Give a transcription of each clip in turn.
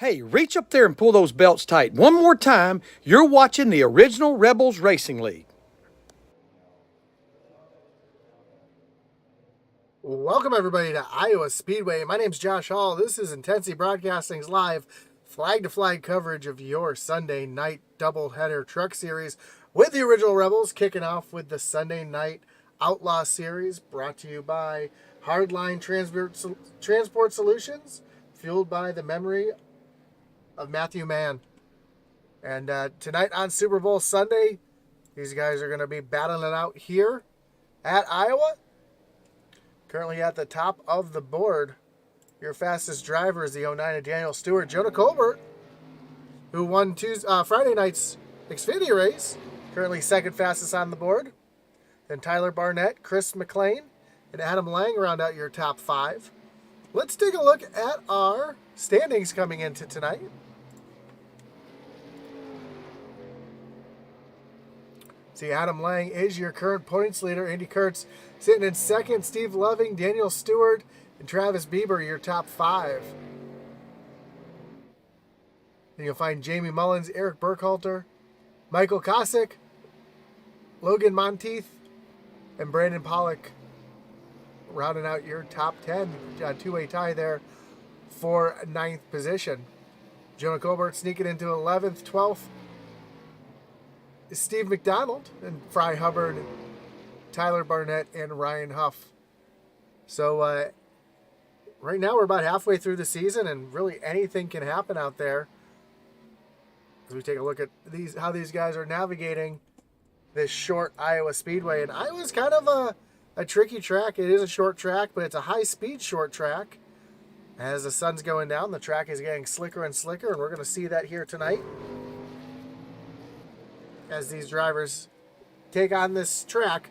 Hey, reach up there and pull those belts tight. One more time, you're watching the original Rebels Racing League. Welcome everybody to Iowa Speedway. My name's Josh Hall. This is Intensity Broadcasting's live flag-to-flag coverage of your Sunday night doubleheader truck series with the original Rebels, kicking off with the Sunday night Outlaw Series, brought to you by Hardline Transport Solutions, fueled by the memory of Matthew Mann. And tonight on Super Bowl Sunday, these guys are going to be battling it out here at Iowa. Currently at the top of the board, your fastest driver is the 09 Daniel Stewart. Jonah Colbert, who won Friday night's Xfinity race, currently second fastest on the board. Then Tyler Barnett, Chris McLean, and Adam Lang round out your top five. Let's take a look at our standings coming into tonight. See, Adam Lang is your current points leader. Andy Kurtz sitting in second. Steve Loving, Daniel Stewart, and Travis Bieber, your top five. Then you'll find Jamie Mullins, Eric Burkhalter, Michael Kosick, Logan Monteith, and Brandon Pollock rounding out your top 10. Two-way tie there for 9th position. Jonah Colbert sneaking into 11th, 12th. Steve McDonald and Fry Hubbard, Tyler Barnett, and Ryan Huff. So right now we're about halfway through the season, and really anything can happen out there. As we take a look at how these guys are navigating this short Iowa Speedway. And Iowa's kind of a tricky track. It is a short track, but it's a high-speed short track. As the sun's going down, the track is getting slicker and slicker, and we're going to see that here tonight as these drivers take on this track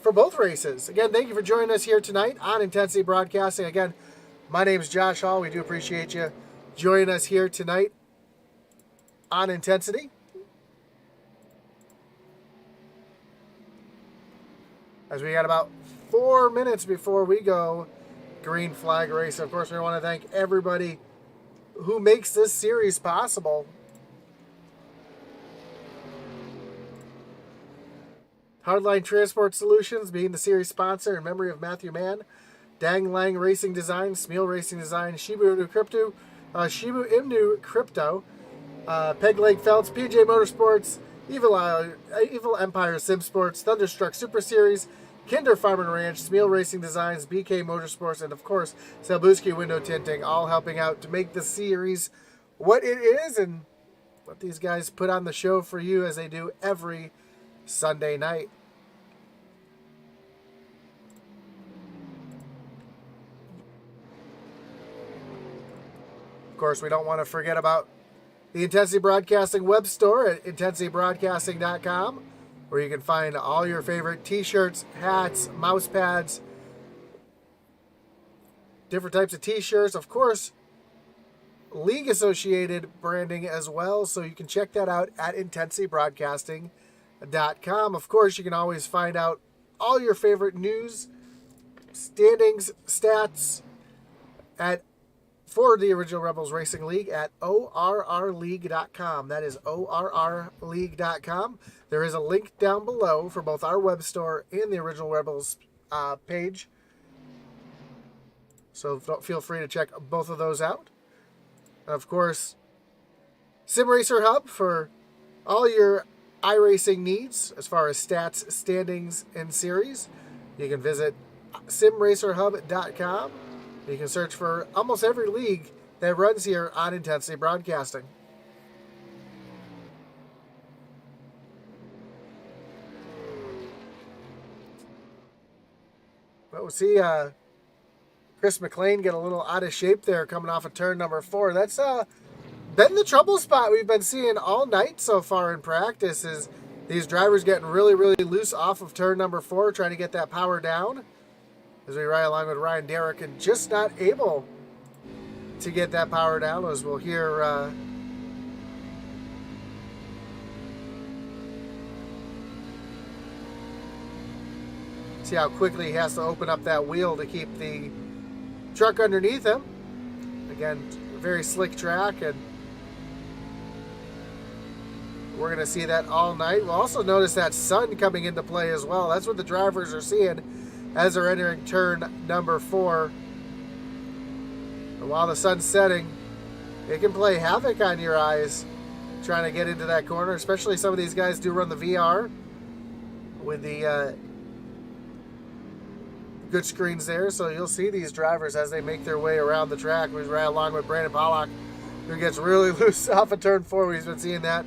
for both races. Again, thank you for joining us here tonight on Intensity Broadcasting. Again, my name is Josh Hall. We do appreciate you joining us here tonight on Intensity. As we got about 4 minutes before we go green flag race. Of course, we want to thank everybody who makes this series possible. Hardline Transport Solutions being the series sponsor in memory of Matthew Mann. Dang Lang Racing Design, Smeal Racing Design, Shibu Inu Crypto, Peg Leg Felts, PJ Motorsports, Evil Empire Sim Sports, Thunderstruck Super Series, Kinder Farm and Ranch, Smeal Racing Designs, BK Motorsports, and of course, Salbuski Window Tinting, all helping out to make the series what it is and what these guys put on the show for you as they do every Sunday night. Of course, we don't want to forget about the Intensity Broadcasting web store at intensitybroadcasting.com, where you can find all your favorite t-shirts, hats, mouse pads, different types of t-shirts. Of course, league associated branding as well, so you can check that out at intensitybroadcasting.com. Of course, you can always find out all your favorite news, standings, stats for the original Rebels Racing League at ORRLeague.com. That is ORRLeague.com. There is a link down below for both our web store and the original Rebels page. So feel free to check both of those out. And of course, Sim Racer Hub for all your iRacing needs as far as stats, standings, and series. You can visit simracerhub.com. You can search for almost every league that runs here on Intensity Broadcasting. But we'll see Chris McLean get a little out of shape there coming off of turn number 4. That's been the trouble spot we've been seeing all night so far in practice, is these drivers getting really, really loose off of turn number 4, trying to get that power down. As we ride along with Ryan Derrick and just not able to get that power down, as we'll hear see how quickly he has to open up that wheel to keep the truck underneath him. Again, very slick track, and we're going to see that all night. We'll also notice that sun coming into play as well. That's what the drivers are seeing as they're entering turn number 4. And while the sun's setting, it can play havoc on your eyes trying to get into that corner, especially some of these guys do run the VR with the good screens there, so you'll see these drivers as they make their way around the track. We're right along with Brandon Pollock, who gets really loose off of turn 4. We've been seeing that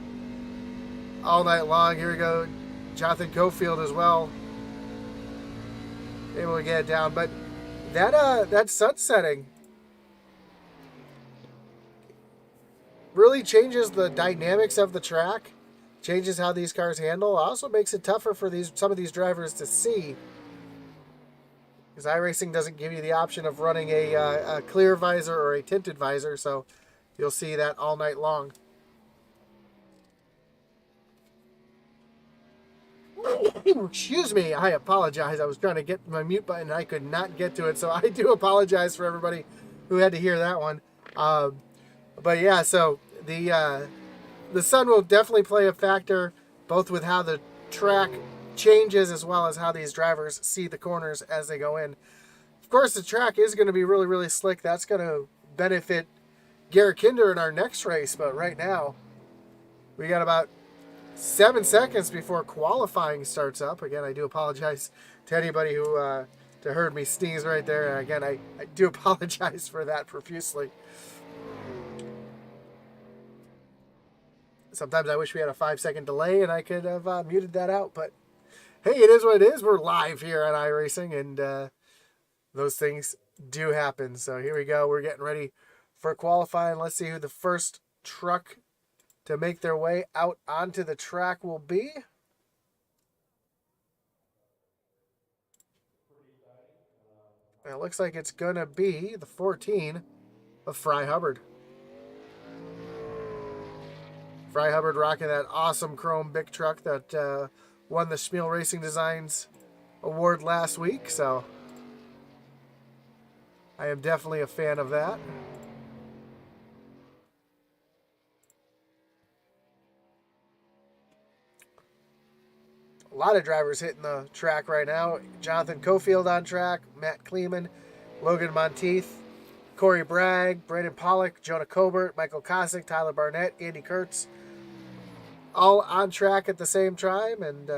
all night long. Here we go, Jonathan Cofield as well, able to get it down. But that sunsetting really changes the dynamics of the track, changes how these cars handle. Also makes it tougher for some of these drivers to see, because iRacing doesn't give you the option of running a clear visor or a tinted visor, so you'll see that all night long. Excuse me, I apologize. I was trying to get my mute button and I could not get to it, so I do apologize for everybody who had to hear that one. But yeah, so the sun will definitely play a factor, both with how the track changes as well as how these drivers see the corners as they go in. Of course, the track is going to be really, really slick. That's going to benefit Garrett Kinder in our next race, but right now we got about 7 seconds before qualifying starts up. Again, I do apologize to anybody who heard me sneeze right there. And again, I do apologize for that profusely. Sometimes I wish we had a 5-second delay and I could have muted that out, but hey, it is what it is. We're live here on iRacing, and those things do happen. So here we go. We're getting ready for qualifying. Let's see who the first truck to make their way out onto the track will be. And it looks like it's going to be the 14 of Fry Hubbard. Fry Hubbard rocking that awesome chrome big truck that won the Schmiel Racing Designs award last week, so I am definitely a fan of that. A lot of drivers hitting the track right now. Jonathan Cofield on track, Matt Kleeman, Logan Monteith, Corey Bragg, Brandon Pollock, Jonah Colbert, Michael Kosick, Tyler Barnett, Andy Kurtz, all on track at the same time. And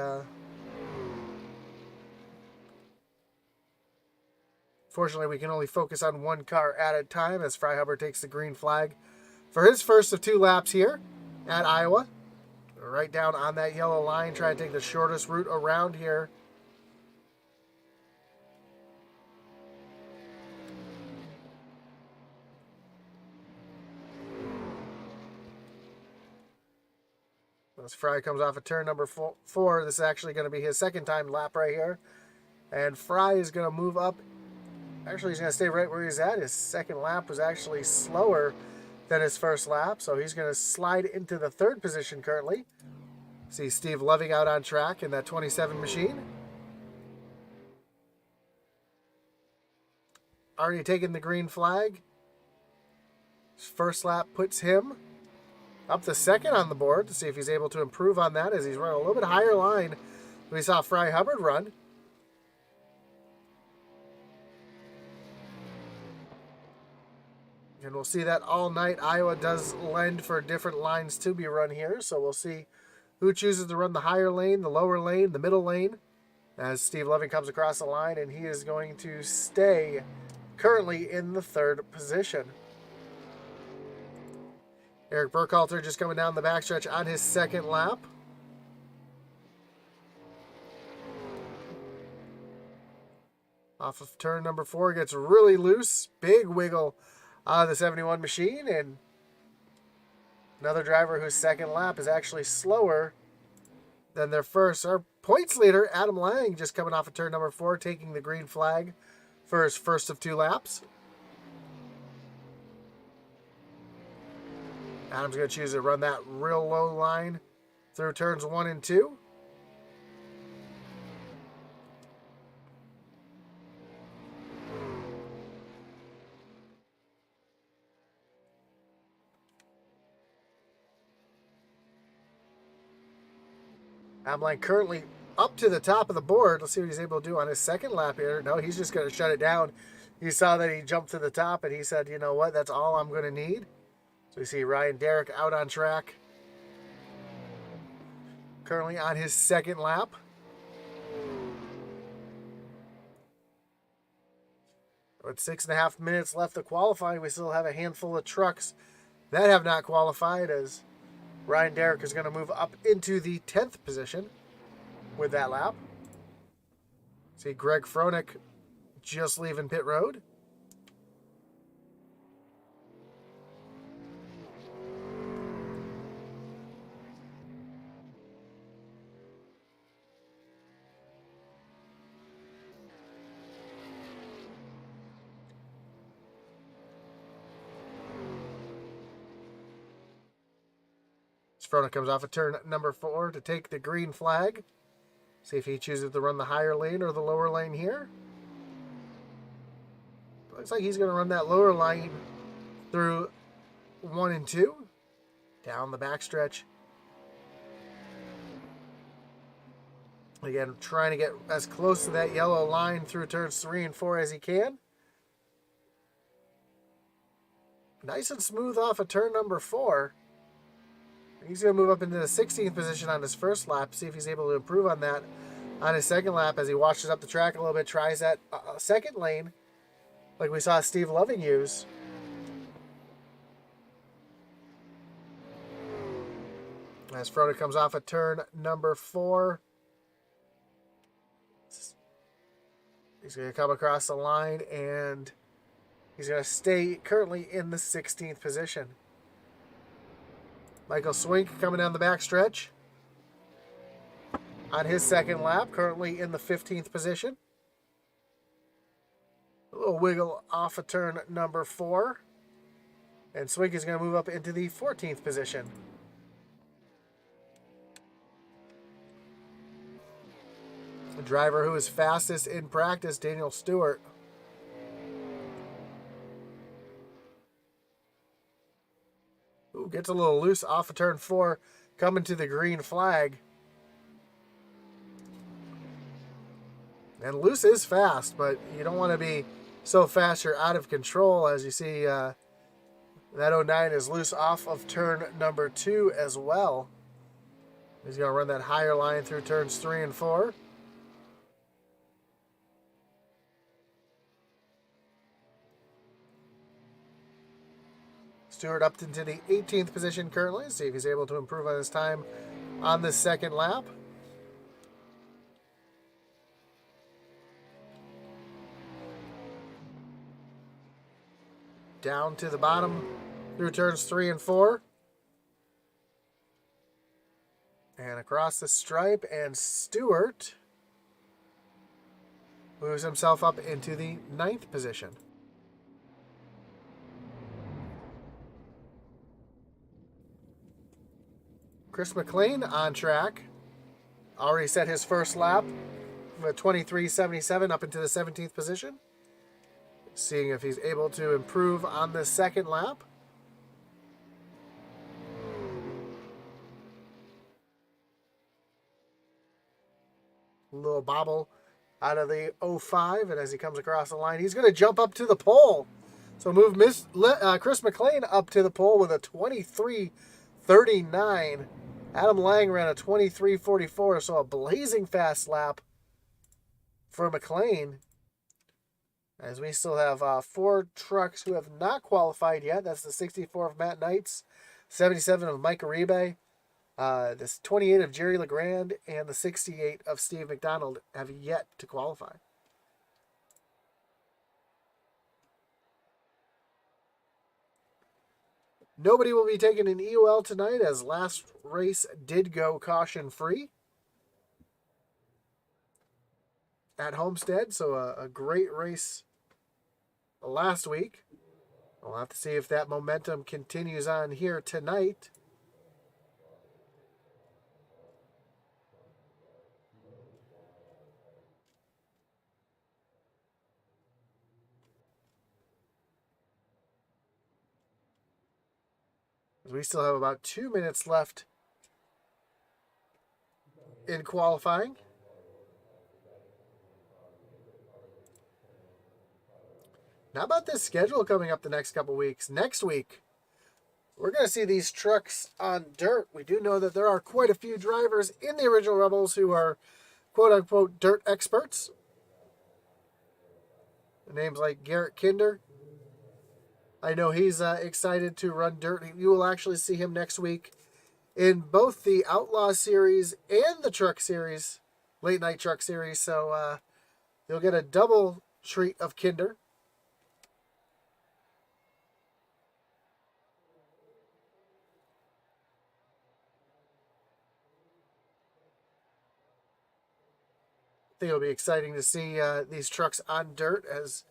fortunately, we can only focus on one car at a time as Fry Hubbard takes the green flag for his first of 2 laps here at Iowa. Right down on that yellow line, trying to take the shortest route around here. As Fry comes off of turn number 4, this is actually going to be his second time lap right here. And Fry is going to move up. Actually, he's going to stay right where he's at. His second lap was actually slower than his first lap, so he's going to slide into the 3rd position currently. See Steve Loving out on track in that 27 machine. Already taking the green flag. His first lap puts him up the 2nd on the board to see if he's able to improve on that as he's running a little bit higher line than we saw Fry Hubbard run. And we'll see that all night. Iowa does lend for different lines to be run here, so we'll see who chooses to run the higher lane, the lower lane, the middle lane, as Steve Loving comes across the line, and he is going to stay currently in the 3rd position. Eric Burkhalter just coming down the backstretch on his 2nd lap. Off of turn number 4, gets really loose. Big wiggle on the 71 machine, and another driver whose 2nd lap is actually slower than their first. Our points leader, Adam Lang, just coming off of turn number 4, taking the green flag for his first of 2 laps. Adam's going to choose to run that real low line through turns 1 and 2. Adam Lang currently up to the top of the board. Let's see what he's able to do on his second lap here. No, he's just going to shut it down. He saw that he jumped to the top, and he said, you know what, that's all I'm going to need. So we see Ryan Derrick out on track. Currently on his second lap. With 6.5 minutes left of qualifying, we still have a handful of trucks that have not qualified, as Ryan Derrick is going to move up into the 10th position with that lap. See Greg Froelich just leaving pit road. Froelich comes off of turn number 4 to take the green flag. See if he chooses to run the higher lane or the lower lane here. Looks like he's going to run that lower lane through 1 and 2. Down the backstretch. Again, trying to get as close to that yellow line through turns 3 and 4 as he can. Nice and smooth off of turn number 4. He's going to move up into the 16th position on his first lap. See if he's able to improve on that on his second lap as he washes up the track a little bit. Tries that second lane like we saw Steve Loving use. As Froelich comes off of turn number 4. He's going to come across the line, and he's going to stay currently in the 16th position. Michael Swink coming down the backstretch on his second lap, currently in the 15th position. A little wiggle off of turn number 4. And Swink is going to move up into the 14th position. The driver who is fastest in practice, Daniel Stewart. Ooh, gets a little loose off of turn 4, coming to the green flag. And loose is fast, but you don't want to be so fast you're out of control. As you see, that 09 is loose off of turn number 2 as well. He's going to run that higher line through turns 3 and 4. Stewart up into the 18th position currently. See if he's able to improve on his time on the second lap. Down to the bottom through turns 3 and 4. And across the stripe, and Stewart moves himself up into the 9th position. Chris McLean on track. Already set his first lap with 23.77 up into the 17th position. Seeing if he's able to improve on the second lap. A little bobble out of the 05, and as he comes across the line, he's going to jump up to the pole. So move Chris McLean up to the pole with a 23.39. Adam Lang ran a 23.44, so a blazing fast lap for McLean. As we still have 4 trucks who have not qualified yet. That's the 64 of Matt Knights, 77 of Mike Uribe, this 28 of Jerry LeGrand, and the 68 of Steve McDonald have yet to qualify. Nobody will be taking an EOL tonight, as last race did go caution-free at Homestead, so a great race last week. We'll have to see if that momentum continues on here tonight. We still have about 2 minutes left in qualifying. How about this schedule coming up the next couple weeks? Next week, we're going to see these trucks on dirt. We do know that there are quite a few drivers in the original Rebels who are quote-unquote dirt experts. Names like Garrett Kinder. I know he's excited to run dirt. You will actually see him next week in both the Outlaw Series and the Truck Series, Late Night Truck Series. So you'll get a double treat of Kinder. I think it'll be exciting to see these trucks on dirt, as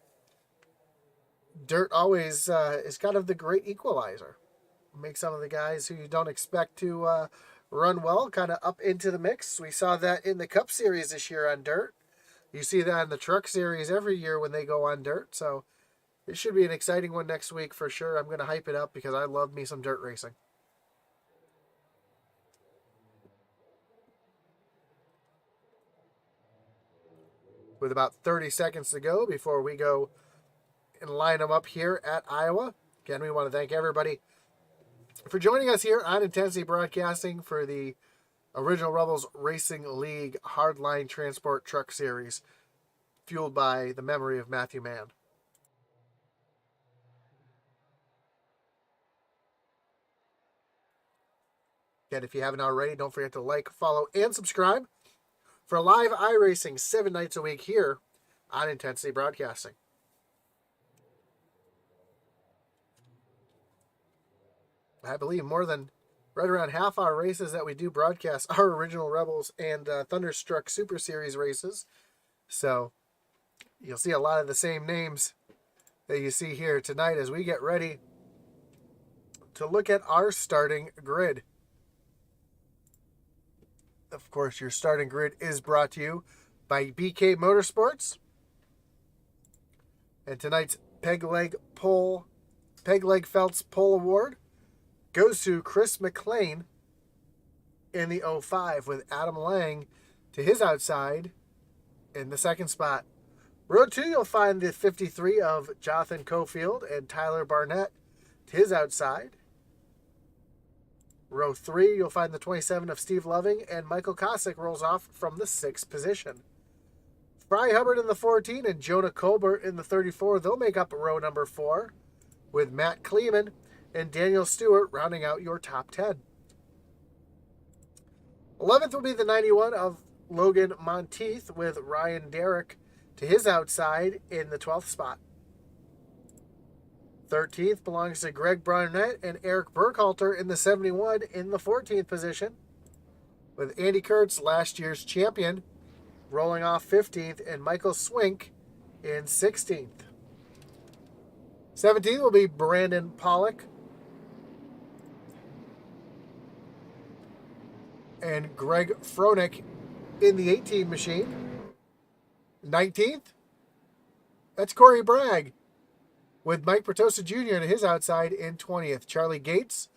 dirt always is kind of the great equalizer. Make some of the guys who you don't expect to run well kind of up into the mix. We saw that in the Cup Series this year on dirt. You see that in the Truck Series every year when they go on dirt. So it should be an exciting one next week for sure. I'm going to hype it up because I love me some dirt racing. With about 30 seconds to go before we go and line them up here at Iowa. Again, we want to thank everybody for joining us here on Intensity Broadcasting for the Original Rebels Racing League Hardline Transport Truck Series, fueled by the memory of Matthew Mann. And if you haven't already, don't forget to like, follow, and subscribe for live iRacing 7 nights a week here on Intensity Broadcasting. I believe more than right around half our races that we do broadcast are Original Rebels and Thunderstruck Super Series races. So you'll see a lot of the same names that you see here tonight as we get ready to look at our starting grid. Of course, your starting grid is brought to you by BK Motorsports. And tonight's Peg Leg Felts Pole Award goes to Chris McLean in the 05, with Adam Lang to his outside in the second spot. Row 2, you'll find the 53 of Jonathan Cofield and Tyler Barnett to his outside. Row 3, you'll find the 27 of Steve Loving, and Michael Kosick rolls off from the 6th position. Fry Hubbard in the 14 and Jonah Colbert in the 34. They'll make up row number 4, with Matt Kleeman and Daniel Stewart rounding out your top 10. 11th will be the 91 of Logan Monteith, with Ryan Derrick to his outside in the 12th spot. 13th belongs to Greg Barnett and Eric Burkhalter in the 71 in the 14th position, with Andy Kurtz, last year's champion, rolling off 15th, and Michael Swink in 16th. 17th will be Brandon Pollock and Greg Froelich in the 18 machine. 19th, that's Corey Bragg, with Mike Bertosa Jr. to his outside in 20th. Charlie Gates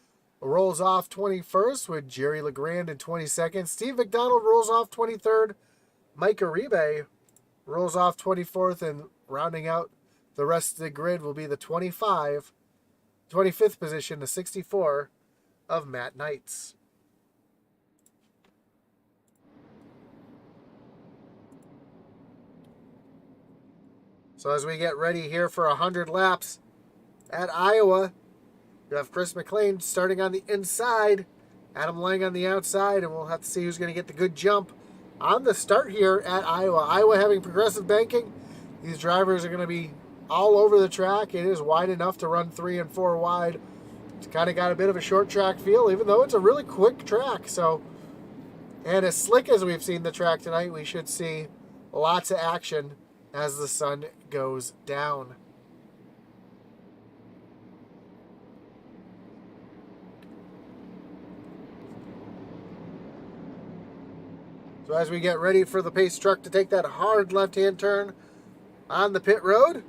rolls off 21st, with Jerry LeGrand in 22nd. Steve McDonald rolls off 23rd. Mike Uribe rolls off 24th, and rounding out the rest of the grid will be the 25, 25th position, the 64 of Matt Knights. So as we get ready here for 100 laps at Iowa, you have Chris McLean starting on the inside, Adam Lang on the outside, and we'll have to see who's going to get the good jump on the start here at Iowa. Iowa having progressive banking. These drivers are going to be all over the track. It is wide enough to run 3 and 4 wide. It's kind of got a bit of a short track feel, even though it's a really quick track. So, and as slick as we've seen the track tonight, we should see lots of action as the sun goes down. So as we get ready for the pace truck to take that hard left-hand turn on the pit road,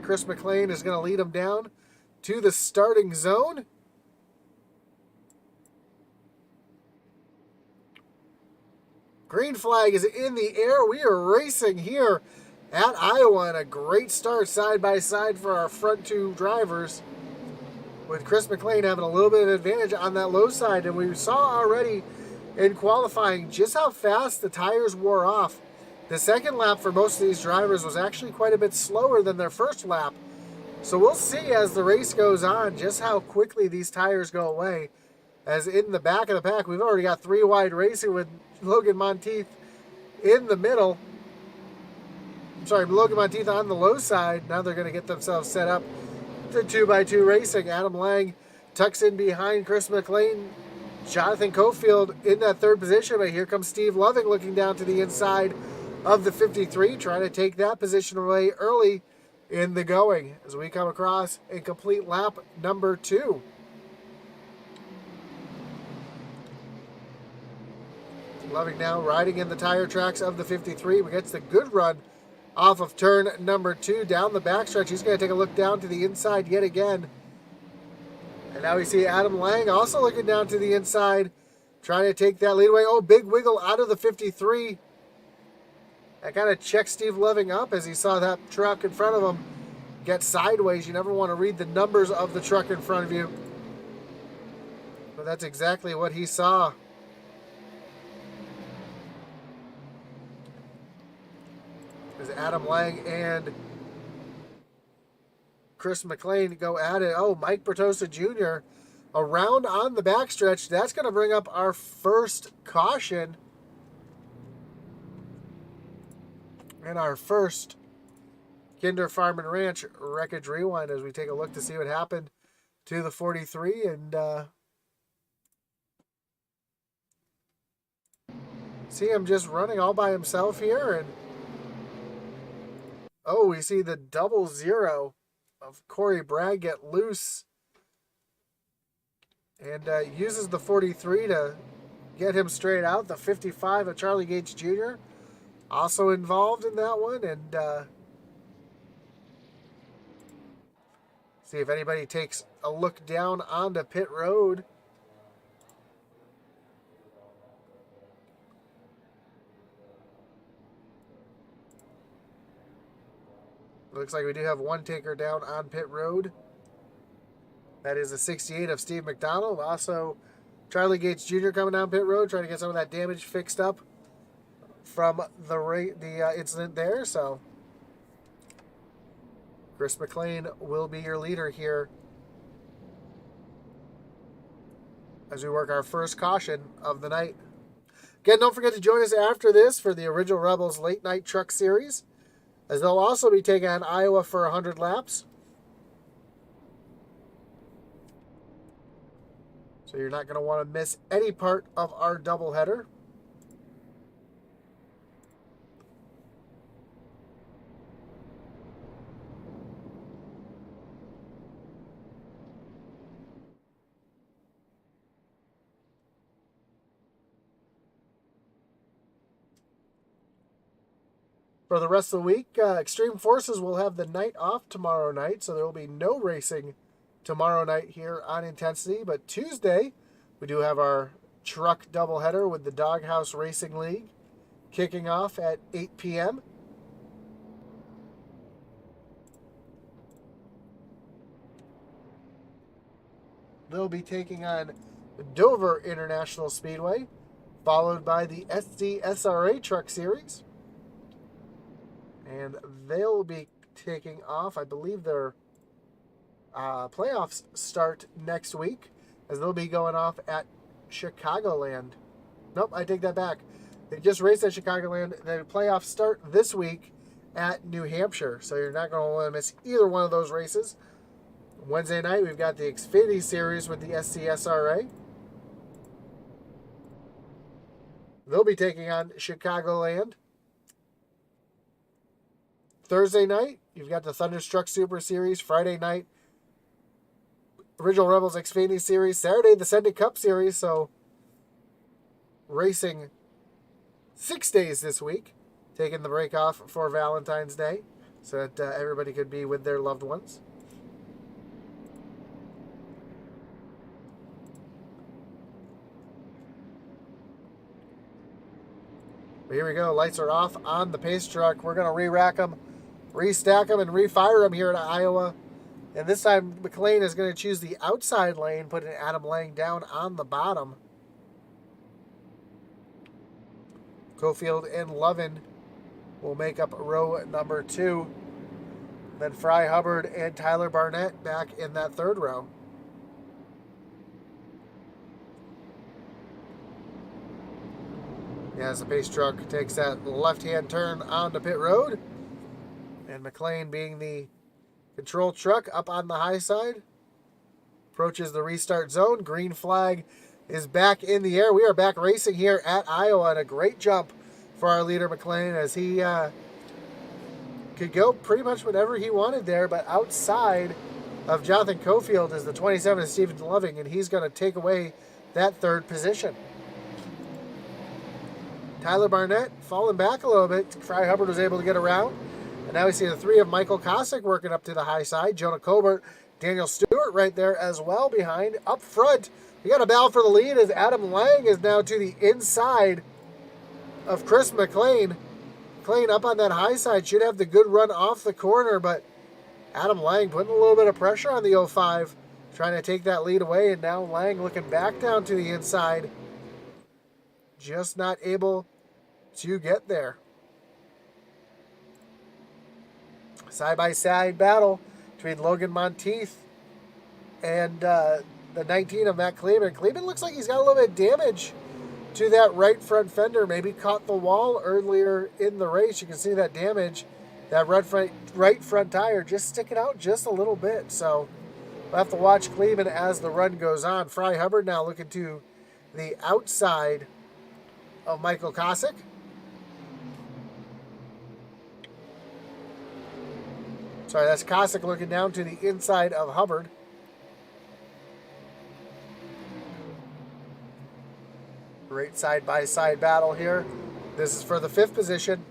Chris McLean is going to lead him down to the starting zone. Green flag is in the air. We are racing here at Iowa, and a great start side by side for our front two drivers, with Chris McLean having a little bit of advantage on that low side. And we saw already in qualifying just how fast the tires wore off. The second lap for most of these drivers was actually quite a bit slower than their first lap. So we'll see as the race goes on just how quickly these tires go away. As in the back of the pack, we've already got three wide racing with Logan Monteith in the middle. I'm sorry, Logan Monteith on the low side. Now they're going to get themselves set up to 2x2 racing. Adam Lang tucks in behind Chris McLean. Jonathan Cofield in that third position, but here comes Steve Loving looking down to the inside of the 53, trying to take that position away early in the going as we come across a complete lap number 2. Loving now riding in the tire tracks of the 53, but gets the good run off of turn number 2 down the backstretch. He's going to take a look down to the inside yet again. And now we see Adam Lang also looking down to the inside, trying to take that lead away. Oh, big wiggle out of the 53. That kind of checked Steve Loving up as he saw that truck in front of him get sideways. You never want to read the numbers of the truck in front of you. But that's exactly what he saw. As Adam Lang and Chris McLean go at it. Oh, Mike Bertosa Jr. around on the backstretch. That's going to bring up our first caution. And our first Kinder Farm and Ranch Wreckage Rewind as we take a look to see what happened to the 43. And see him just running all by himself here. And oh, we see the 00 of Corey Bragg get loose and uses the 43 to get him straight out. The 55 of Charlie Gates Jr. also involved in that one. And see if anybody takes a look down onto pit road. Looks like we do have one taker down on pit road. That is the 68 of Steve McDonald. Also, Charlie Gates Jr. coming down pit road, trying to get some of that damage fixed up from the incident there. So, Chris McLean will be your leader here as we work our first caution of the night. Again, don't forget to join us after this for the Original Rebels Late Night Truck Series, as they'll also be taking on Iowa for 100 laps. So you're not going to want to miss any part of our doubleheader. For the rest of the week, Extreme Forces will have the night off tomorrow night, so there will be no racing tomorrow night here on Intensity. But Tuesday, we do have our truck doubleheader with the Doghouse Racing League kicking off at 8 p.m. They'll be taking on Dover International Speedway, followed by the SDSRA Truck Series. And they'll be taking off, I believe their playoffs start next week, as they'll be going off at Chicagoland. Nope, I take that back. They just raced at Chicagoland. The playoffs start this week at New Hampshire, so you're not going to want to miss either one of those races. Wednesday night, we've got the Xfinity Series with the SCSRA. They'll be taking on Chicagoland. Thursday night, you've got the Thunderstruck Super Series. Friday night, Original Rebels Xfinity Series. Saturday, the Send It Cup Series. So, racing 6 days this week. Taking the break off for Valentine's Day so that everybody could be with their loved ones. But here we go. Lights are off on the pace truck. We're going to re-rack them, restack them, and refire them here at Iowa. And this time, McLean is going to choose the outside lane, putting Adam Lang down on the bottom. Cofield and Lovin will make up row number 2. Then Fry Hubbard and Tyler Barnett back in that third row. As the pace truck takes that left-hand turn onto pit road. And McLean, being the control truck up on the high side, approaches the restart zone. Green flag is back in the air. We are back racing here at Iowa, and a great jump for our leader McLean, as he could go pretty much whatever he wanted there, but outside of Jonathan Cofield is the 27 Stephen Loving, and he's going to take away that third position. Tyler Barnett falling back a little bit. Fry Hubbard was able to get around. And now we see the 3 of Michael Kosick working up to the high side. Jonah Colbert, Daniel Stewart right there as well behind. Up front, we got a battle for the lead as Adam Lang is now to the inside of Chris McLean. McLean up on that high side should have the good run off the corner, but Adam Lang putting a little bit of pressure on the 05, trying to take that lead away, and now Lang looking back down to the inside. Just not able to get there. Side-by-side battle between Logan Monteith and the 19 of Matt Kleeman. Kleeman looks like he's got a little bit of damage to that right front fender. Maybe caught the wall earlier in the race. You can see that damage. That right front tire just sticking out just a little bit. So we'll have to watch Kleeman as the run goes on. Fry Hubbard now looking to the outside of Michael Kosick. Sorry, that's Kosick looking down to the inside of Hubbard. Great side-by-side battle here. This is for the 5th position.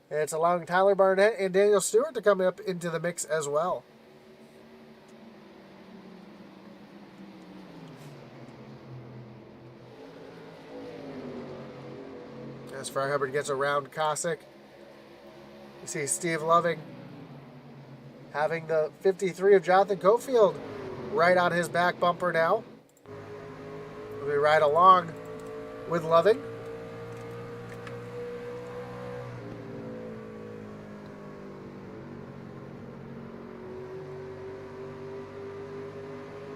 And it's allowing Tyler Barnett and Daniel Stewart to come up into the mix as well. As Fry Hubbard gets around Kosick, you see Steve Loving having the 53 of Jonathan Cofield right on his back bumper now. We ride along with Loving.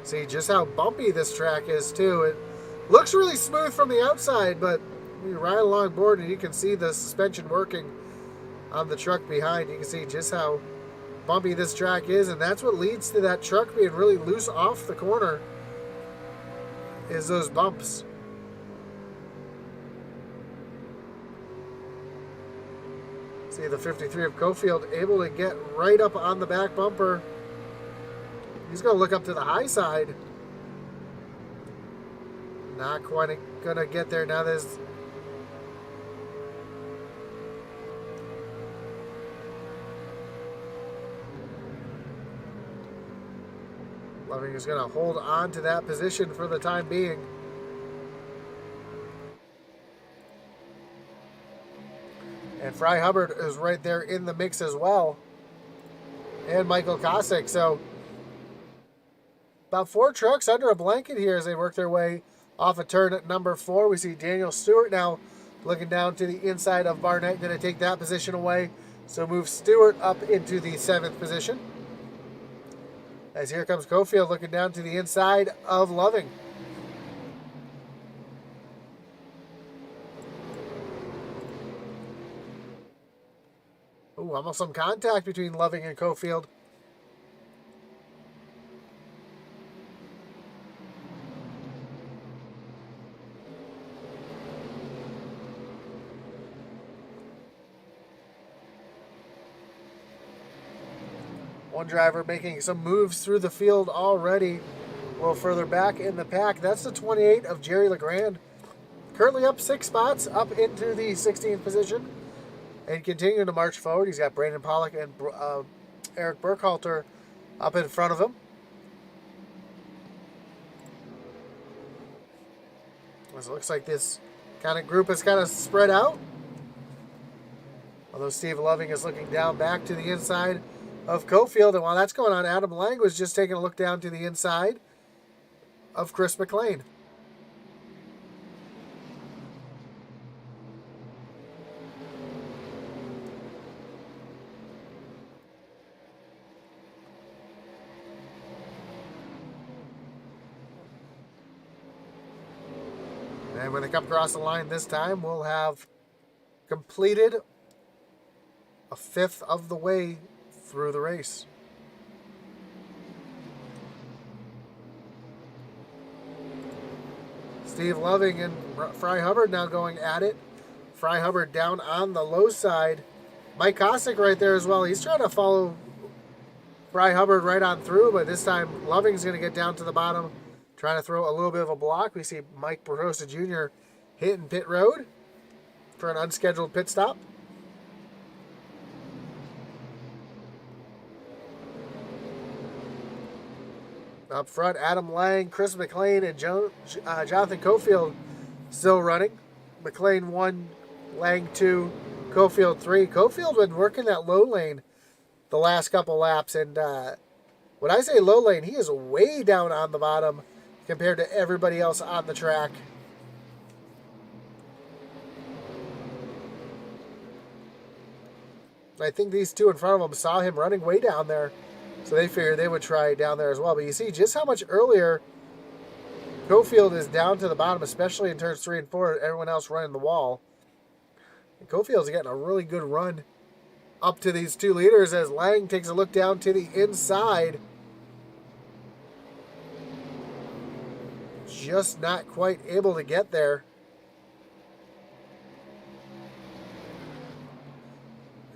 See just how bumpy this track is too. It looks really smooth from the outside, but you ride along board and you can see the suspension working on the truck behind. You can see just how bumpy this track is, and that's what leads to that truck being really loose off the corner, is those bumps. See the 53 of Cofield able to get right up on the back bumper. He's going to look up to the high side. Not quite going to get there. Now there's Loving is going to hold on to that position for the time being. And Fry Hubbard is right there in the mix as well. And Michael Kosick. So about 4 trucks under a blanket here as they work their way off a turn at number 4. We see Daniel Stewart now looking down to the inside of Barnett. Going to take that position away. So move Stewart up into the 7th position. As here comes Cofield looking down to the inside of Loving. Ooh, almost some contact between Loving and Cofield. One driver making some moves through the field already. A little further back in the pack. That's the 28 of Jerry LeGrand. Currently up 6 spots, up into the 16th position. And continuing to march forward. He's got Brandon Pollock and Eric Burkhalter up in front of him. As it looks like this kind of group is kind of spread out. Although Steve Loving is looking down back to the inside of Cofield. And while that's going on, Adam Lang was just taking a look down to the inside of Chris McLean. And when they come across the line this time, we'll have completed a fifth of the way through the race. Steve Loving and Fry Hubbard now going at it. Fry Hubbard down on the low side. Mike Kosick right there as well. He's trying to follow Fry Hubbard right on through, but this time Loving's going to get down to the bottom, trying to throw a little bit of a block. We see Mike Barossa Jr. hitting pit road for an unscheduled pit stop. Up front, Adam Lang, Chris McLean, and Jonathan Cofield still running. McLean 1, Lang 2, Cofield 3. Cofield been working that low lane the last couple laps, and when I say low lane, he is way down on the bottom compared to everybody else on the track. I think these two in front of him saw him running way down there, so they figured they would try down there as well. But you see just how much earlier Cofield is down to the bottom, especially in turns 3 and 4, everyone else running the wall. And Cofield's getting a really good run up to these two leaders as Lang takes a look down to the inside. Just not quite able to get there.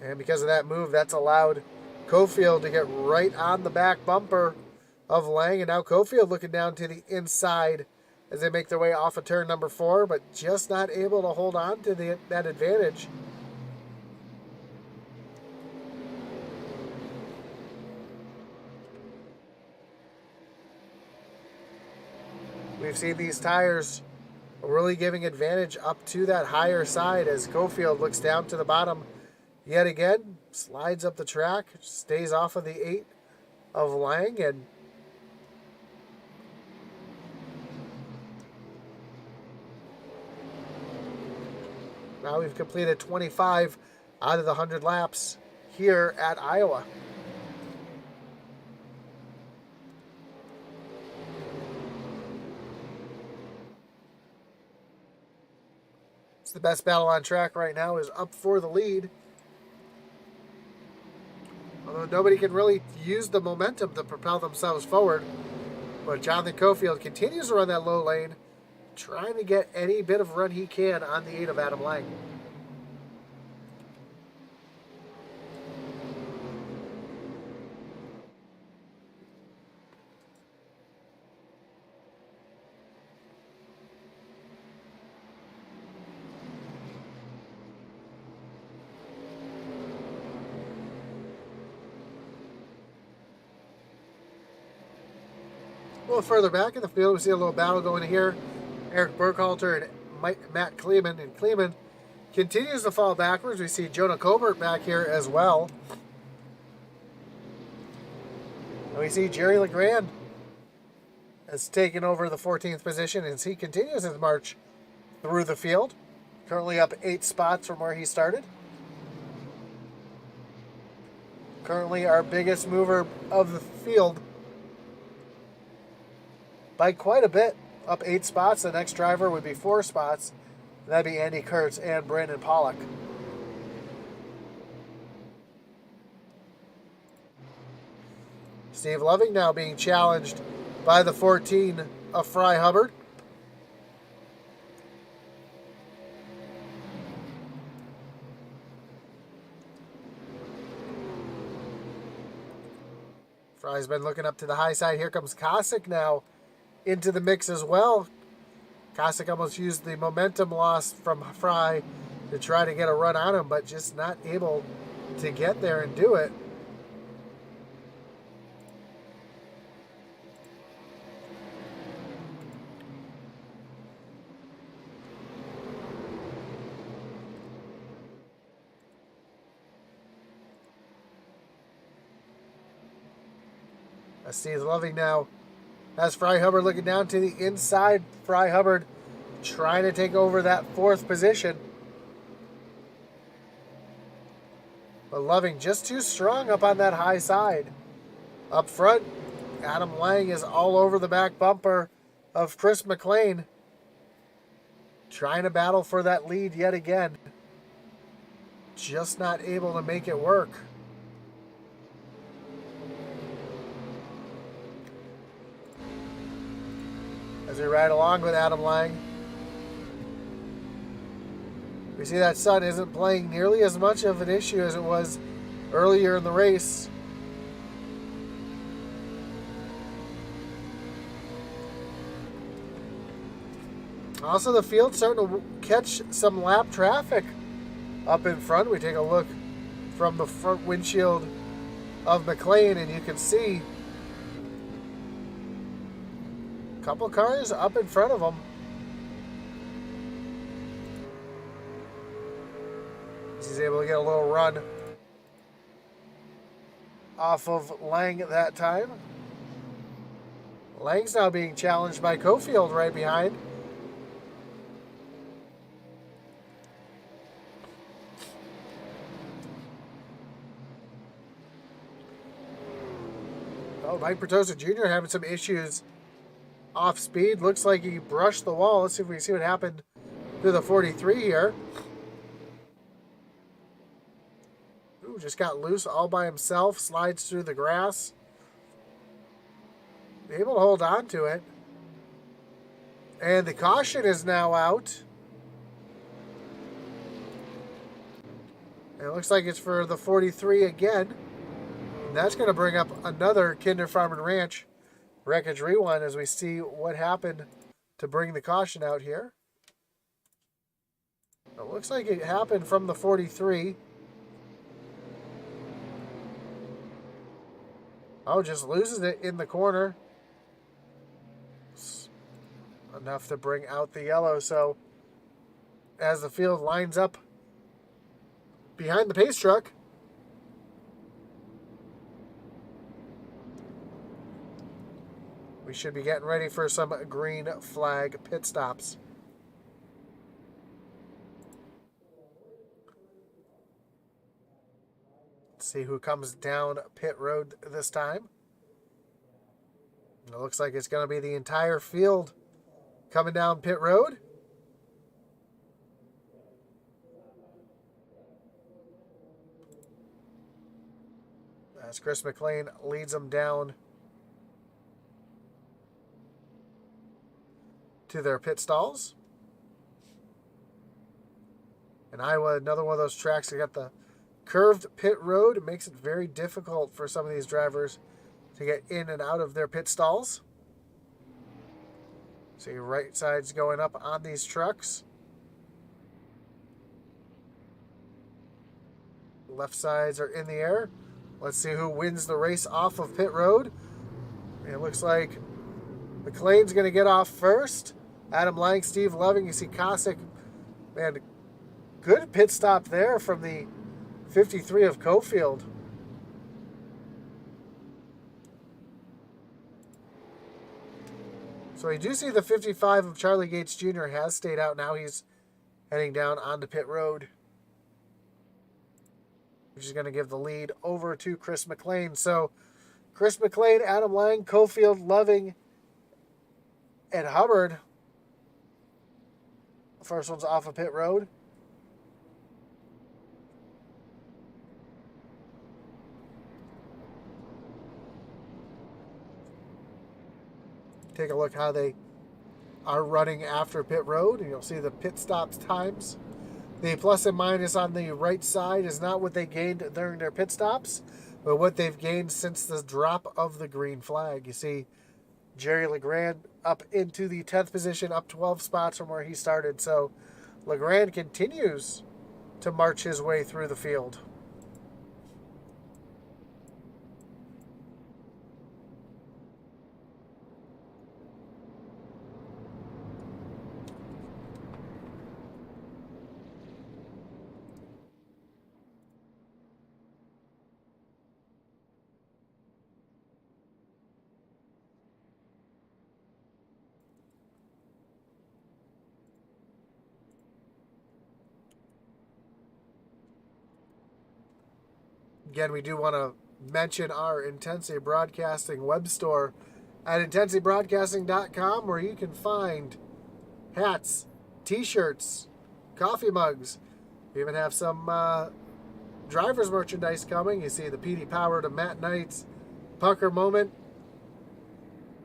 And because of that move, that's allowed Cofield to get right on the back bumper of Lang. And now Cofield looking down to the inside as they make their way off of turn number 4, but just not able to hold on to that advantage. We've seen these tires really giving advantage up to that higher side as Cofield looks down to the bottom yet again, slides up the track, stays off of the 8 of Lang, and now we've completed 25 out of the 100 laps here at Iowa. It's the best battle on track right now is up for the lead. Although nobody can really use the momentum to propel themselves forward. But Jonathan Cofield continues to run that low lane, trying to get any bit of run he can on the 8 of Adam Lang. A little further back in the field, we see a little battle going here. Eric Burkhalter and Matt Kleeman. And Kleeman continues to fall backwards. We see Jonah Colbert back here as well. And we see Jerry LeGrand has taken over the 14th position as he continues his march through the field. Currently up 8 spots from where he started. Currently our biggest mover of the field by quite a bit, up 8 spots. The next driver would be 4 spots. That'd be Andy Kurtz and Brandon Pollock. Steve Loving now being challenged by the 14 of Fry Hubbard. Fry's been looking up to the high side. Here comes Kosick now into the mix as well. Kosick almost used the momentum loss from Fry to try to get a run on him, but just not able to get there and do it. Steve Loving now has Fry Hubbard looking down to the inside. Fry Hubbard trying to take over that fourth position. But Loving just too strong up on that high side. Up front, Adam Lang is all over the back bumper of Chris McLean, trying to battle for that lead yet again. Just not able to make it work. As we ride along with Adam Lang, we see that sun isn't playing nearly as much of an issue as it was earlier in the race. Also, the field's starting to catch some lap traffic up in front. We take a look from the front windshield of McLean, and you can see a couple cars up in front of them. He's able to get a little run off of Lang at that time. Lang's now being challenged by Cofield right behind. Oh, Mike Bertosa Jr. having some issues off speed. Looks like he brushed the wall. Let's see if we can see what happened to the 43 here. Ooh, just got loose all by himself. Slides through the grass. Able to hold on to it. And the caution is now out. And it looks like it's for the 43 again. And that's going to bring up another Kinder Farm and Ranch Wreckage Rewind as we see what happened to bring the caution out here. It looks like it happened from the 43. Oh, just loses it in the corner. It's enough to bring out the yellow. So as the field lines up behind the pace truck, we should be getting ready for some green flag pit stops. Let's see who comes down pit road this time. It looks like it's going to be the entire field coming down pit road. As Chris McLean leads them down to their pit stalls. And Iowa, another one of those tracks that got the curved pit road. It makes it very difficult for some of these drivers to get in and out of their pit stalls. So your right side's going up on these trucks. Left sides are in the air. Let's see who wins the race off of pit road. It looks like McLean's going to get off first. Adam Lang, Steve Loving, you see Cossack. Man, good pit stop there from the 53 of Cofield. So we do see the 55 of Charlie Gates Jr. has stayed out. Now he's heading down onto pit road, which is going to give the lead over to Chris McLean. So Chris McLean, Adam Lang, Cofield, Loving, and Hubbard. The first one's off of pit road. Take a look how they are running after pit road, and you'll see the pit stops times. The plus and minus on the right side is not what they gained during their pit stops, but what they've gained since the drop of the green flag. You see Jerry LeGrand up into the 10th position, up 12 spots from where he started. So LeGrand continues to march his way through the field. Again, we do want to mention our Intensity Broadcasting web store at intensitybroadcasting.com, where you can find hats, t-shirts, coffee mugs. We even have some driver's merchandise coming. You see the PD Power to Matt Knight's Pucker Moment,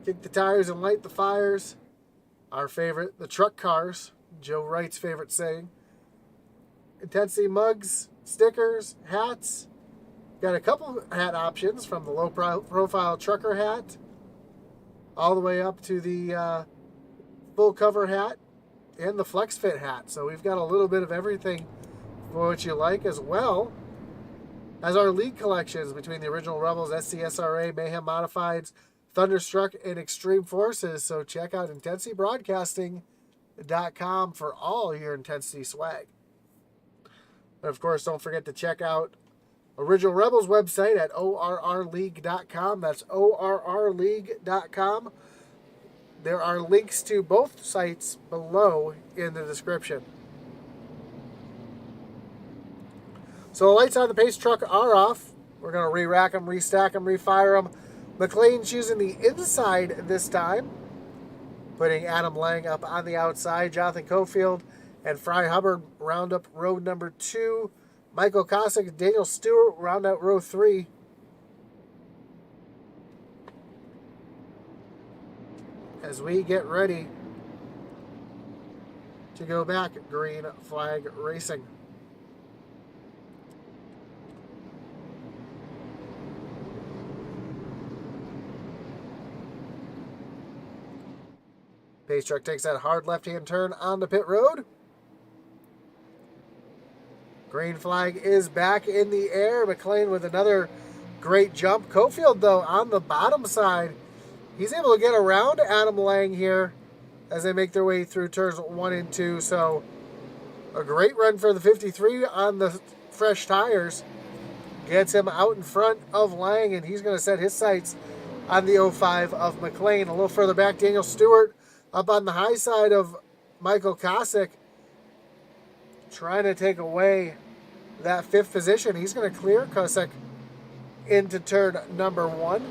Kick the Tires and Light the Fires. Our favorite, the truck cars, Joe Wright's favorite saying. Intensity mugs, stickers, hats. Got a couple hat options, from the low profile trucker hat all the way up to the full cover hat and the flex fit hat. So we've got a little bit of everything for what you like, as well as our league collections between the original Rebels, SCSRA, Mayhem Modifieds, Thunderstruck, and Extreme Forces. So check out intensitybroadcasting.com for all your Intensity swag. And of course, don't forget to check out Original Rebels website at ORRleague.com. That's ORRleague.com. There are links to both sites below in the description. So the lights on the pace truck are off. We're going to re-rack them, restack them, refire them. McLean choosing the inside this time, putting Adam Lang up on the outside. Jonathan Cofield and Fry Hubbard round up row number 2. Michael Kosick and Daniel Stewart round out row 3. As we get ready to go back green flag racing. Pace truck takes that hard left-hand turn on the pit road. Green flag is back in the air. McLean with another great jump. Cofield, though, on the bottom side. He's able to get around Adam Lang here as they make their way through turns 1 and 2. So a great run for the 53 on the fresh tires. Gets him out in front of Lang, and he's going to set his sights on the 05 of McLean. A little further back, Daniel Stewart up on the high side of Michael Kosick, trying to take away that 5th position. He's going to clear Kosick into turn number 1.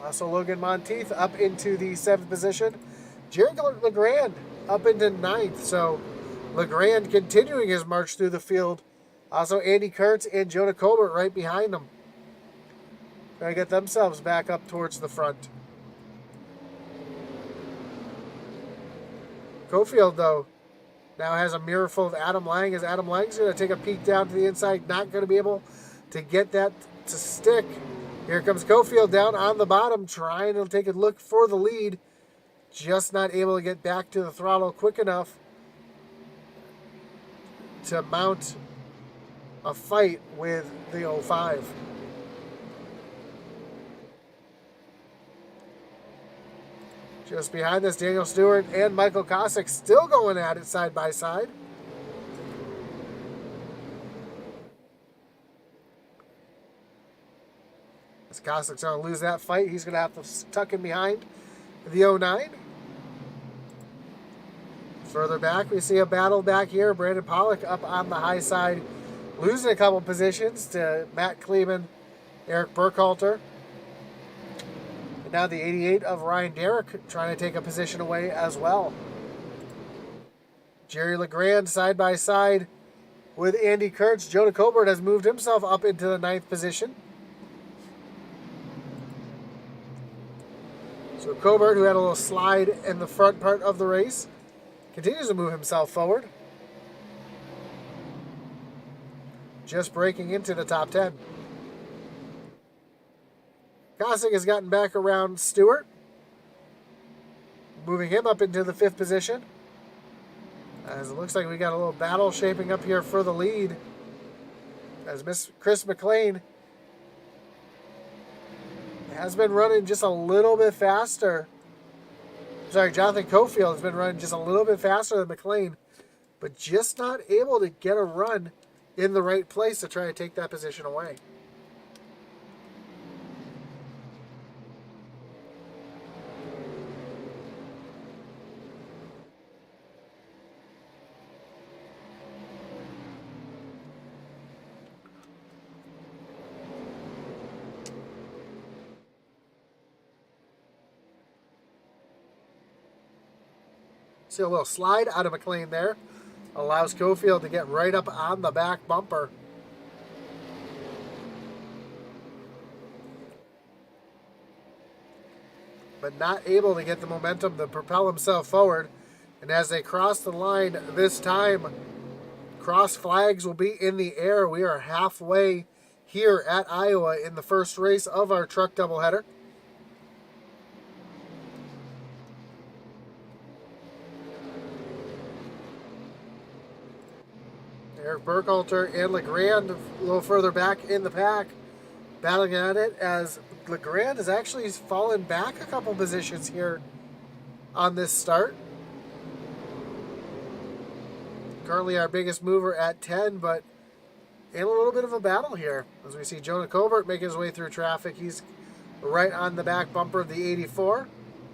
Also, Logan Monteith up into the 7th position. Jerry LeGrand up into 9th. So LeGrand continuing his march through the field. Also, Andy Kurtz and Jonah Colbert right behind him. Trying to get themselves back up towards the front. Cofield, though, now has a mirror full of Adam Lang, as Adam Lang's going to take a peek down to the inside. Not going to be able to get that to stick. Here comes Cofield down on the bottom, trying to take a look for the lead. Just not able to get back to the throttle quick enough to mount a fight with the 05. Just behind us, Daniel Stewart and Michael Kosick still going at it side by side. As Kosick's going to lose that fight, he's going to have to tuck in behind the 09. Further back, we see a battle back here. Brandon Pollock up on the high side, losing a couple positions to Matt Kleeman, Eric Burkhalter. And now the 88 of Ryan Derrick trying to take a position away as well. Jerry LeGrand side by side with Andy Kurtz. Jonah Colbert has moved himself up into the 9th position. So Colbert, who had a little slide in the front part of the race, continues to move himself forward. Just breaking into the top 10. Kosick has gotten back around Stewart, moving him up into the 5th position. As it looks like we got a little battle shaping up here for the lead, as Chris McLean has been running just a little bit faster. Sorry, Jonathan Cofield has been running just a little bit faster than McLean, but just not able to get a run in the right place to try to take that position away. See a little slide out of McLean there. Allows Cofield to get right up on the back bumper. But not able to get the momentum to propel himself forward. And as they cross the line this time, cross flags will be in the air. We are halfway here at Iowa in the first race of our truck doubleheader. Eric Burkhalter and LeGrand a little further back in the pack, battling at it as LeGrand has actually fallen back a couple positions here on this start. Currently our biggest mover at 10, but in a little bit of a battle here. As we see Jonah Colbert making his way through traffic. He's right on the back bumper of the 84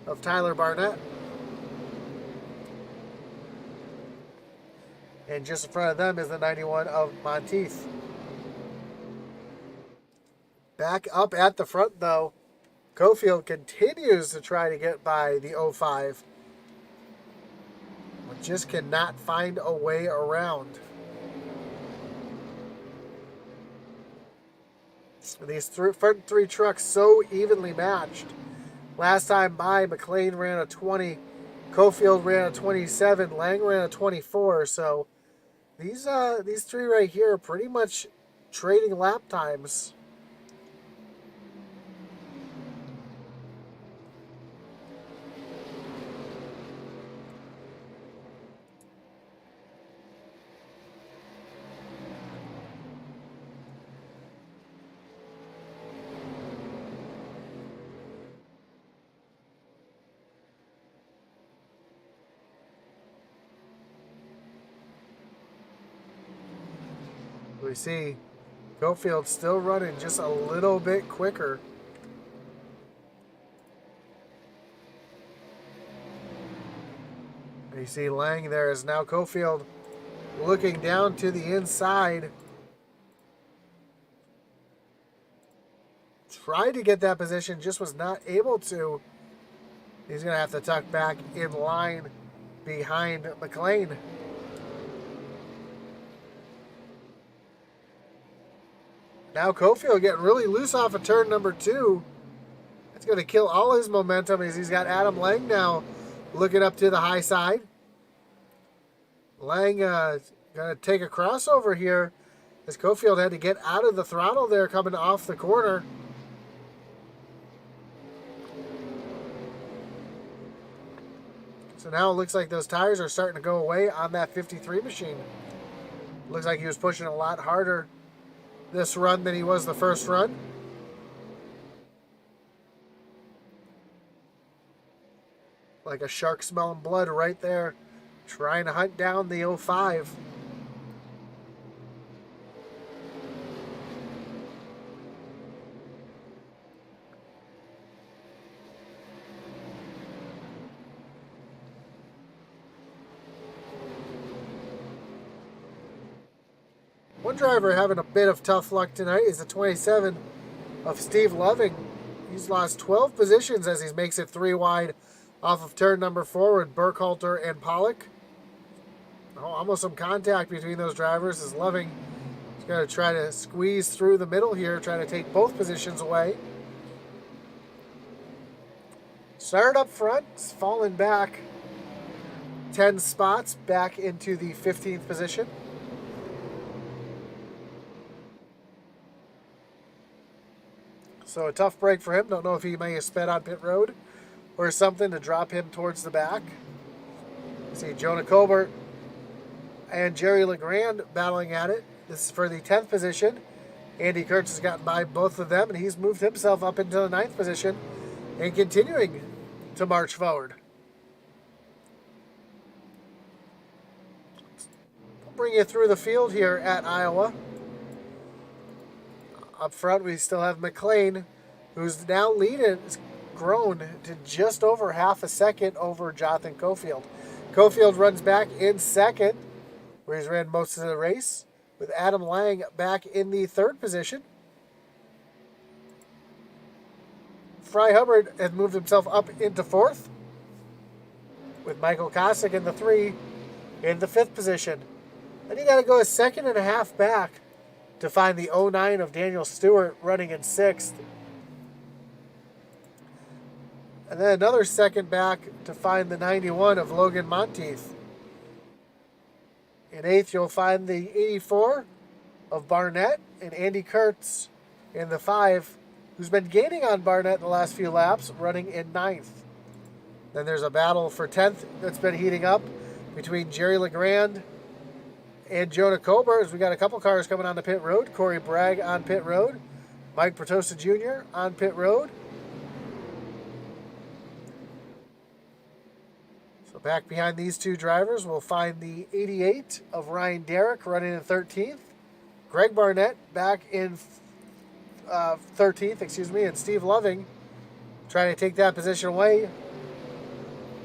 of Tyler Barnett. And just in front of them is the 91 of Monteith. Back up at the front, though, Cofield continues to try to get by the 05. But just cannot find a way around. These front three trucks so evenly matched. Last time by, McLean ran a 20, Cofield ran a 27, Lang ran a 24, so these three right here are pretty much trading lap times. We see Cofield still running just a little bit quicker. You see Lang there is now Cofield looking down to the inside. Tried to get that position, just was not able to. He's going to have to tuck back in line behind McLean. Now Cofield getting really loose off of turn number 2. That's going to kill all his momentum as he's got Adam Lang now looking up to the high side. Lang going to take a crossover here as Cofield had to get out of the throttle there coming off the corner. So now it looks like those tires are starting to go away on that 53 machine. Looks like he was pushing a lot harder this run than he was the first run. Like a shark smelling blood right there, trying to hunt down the 05. One driver having a bit of tough luck tonight is the 27 of Steve Loving. He's lost 12 positions as he makes it 3 wide off of turn number 4 with Burkhalter and Pollock. Oh, almost some contact between those drivers as Loving is going to try to squeeze through the middle here, trying to take both positions away. Started up front, fallen back 10 spots back into the 15th position. So a tough break for him. Don't know if he may have sped on pit road or something to drop him towards the back. See Jonah Colbert and Jerry LeGrand battling at it. This is for the 10th position. Andy Kurtz has gotten by both of them, and he's moved himself up into the 9th position and continuing to march forward. We'll bring you through the field here at Iowa. Up front, we still have McLean, who's now leading, has grown to just over half a second over Jonathan Cofield. Cofield runs back in second, where he's ran most of the race, with Adam Lang back in the 3rd position. Fry Hubbard has moved himself up into 4th. with Michael Kosick in the 3 in the 5th position. Then you got to go a second and a half back to find the 09 of Daniel Stewart running in 6th. And then another second back to find the 91 of Logan Monteith. In 8th, you'll find the 84 of Barnett and Andy Kurtz in the 5, who's been gaining on Barnett in the last few laps, running in 9th. Then there's a battle for 10th that's been heating up between Jerry LeGrand and Jonah Cobers. We got a couple cars coming on the pit road. Corey Bragg on pit road. Mike Bertosa Jr. on pit road. So back behind these two drivers, we'll find the 88 of Ryan Derrick running in 13th. Greg Barnett back in 13th, and Steve Loving trying to take that position away.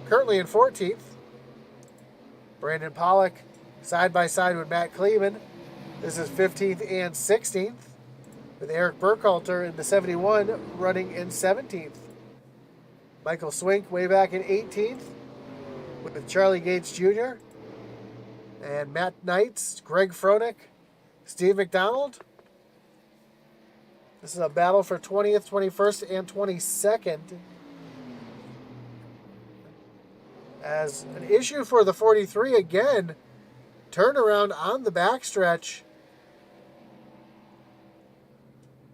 Currently in 14th. Brandon Pollock side by side with Matt Kleeman. This is 15th and 16th. With Eric Burkhalter in the 71 running in 17th. Michael Swink way back in 18th with Charlie Gates Jr. and Matt Knights, Greg Froelich, Steve McDonald. This is a battle for 20th, 21st, and 22nd. As an issue for the 43 again, turnaround on the backstretch.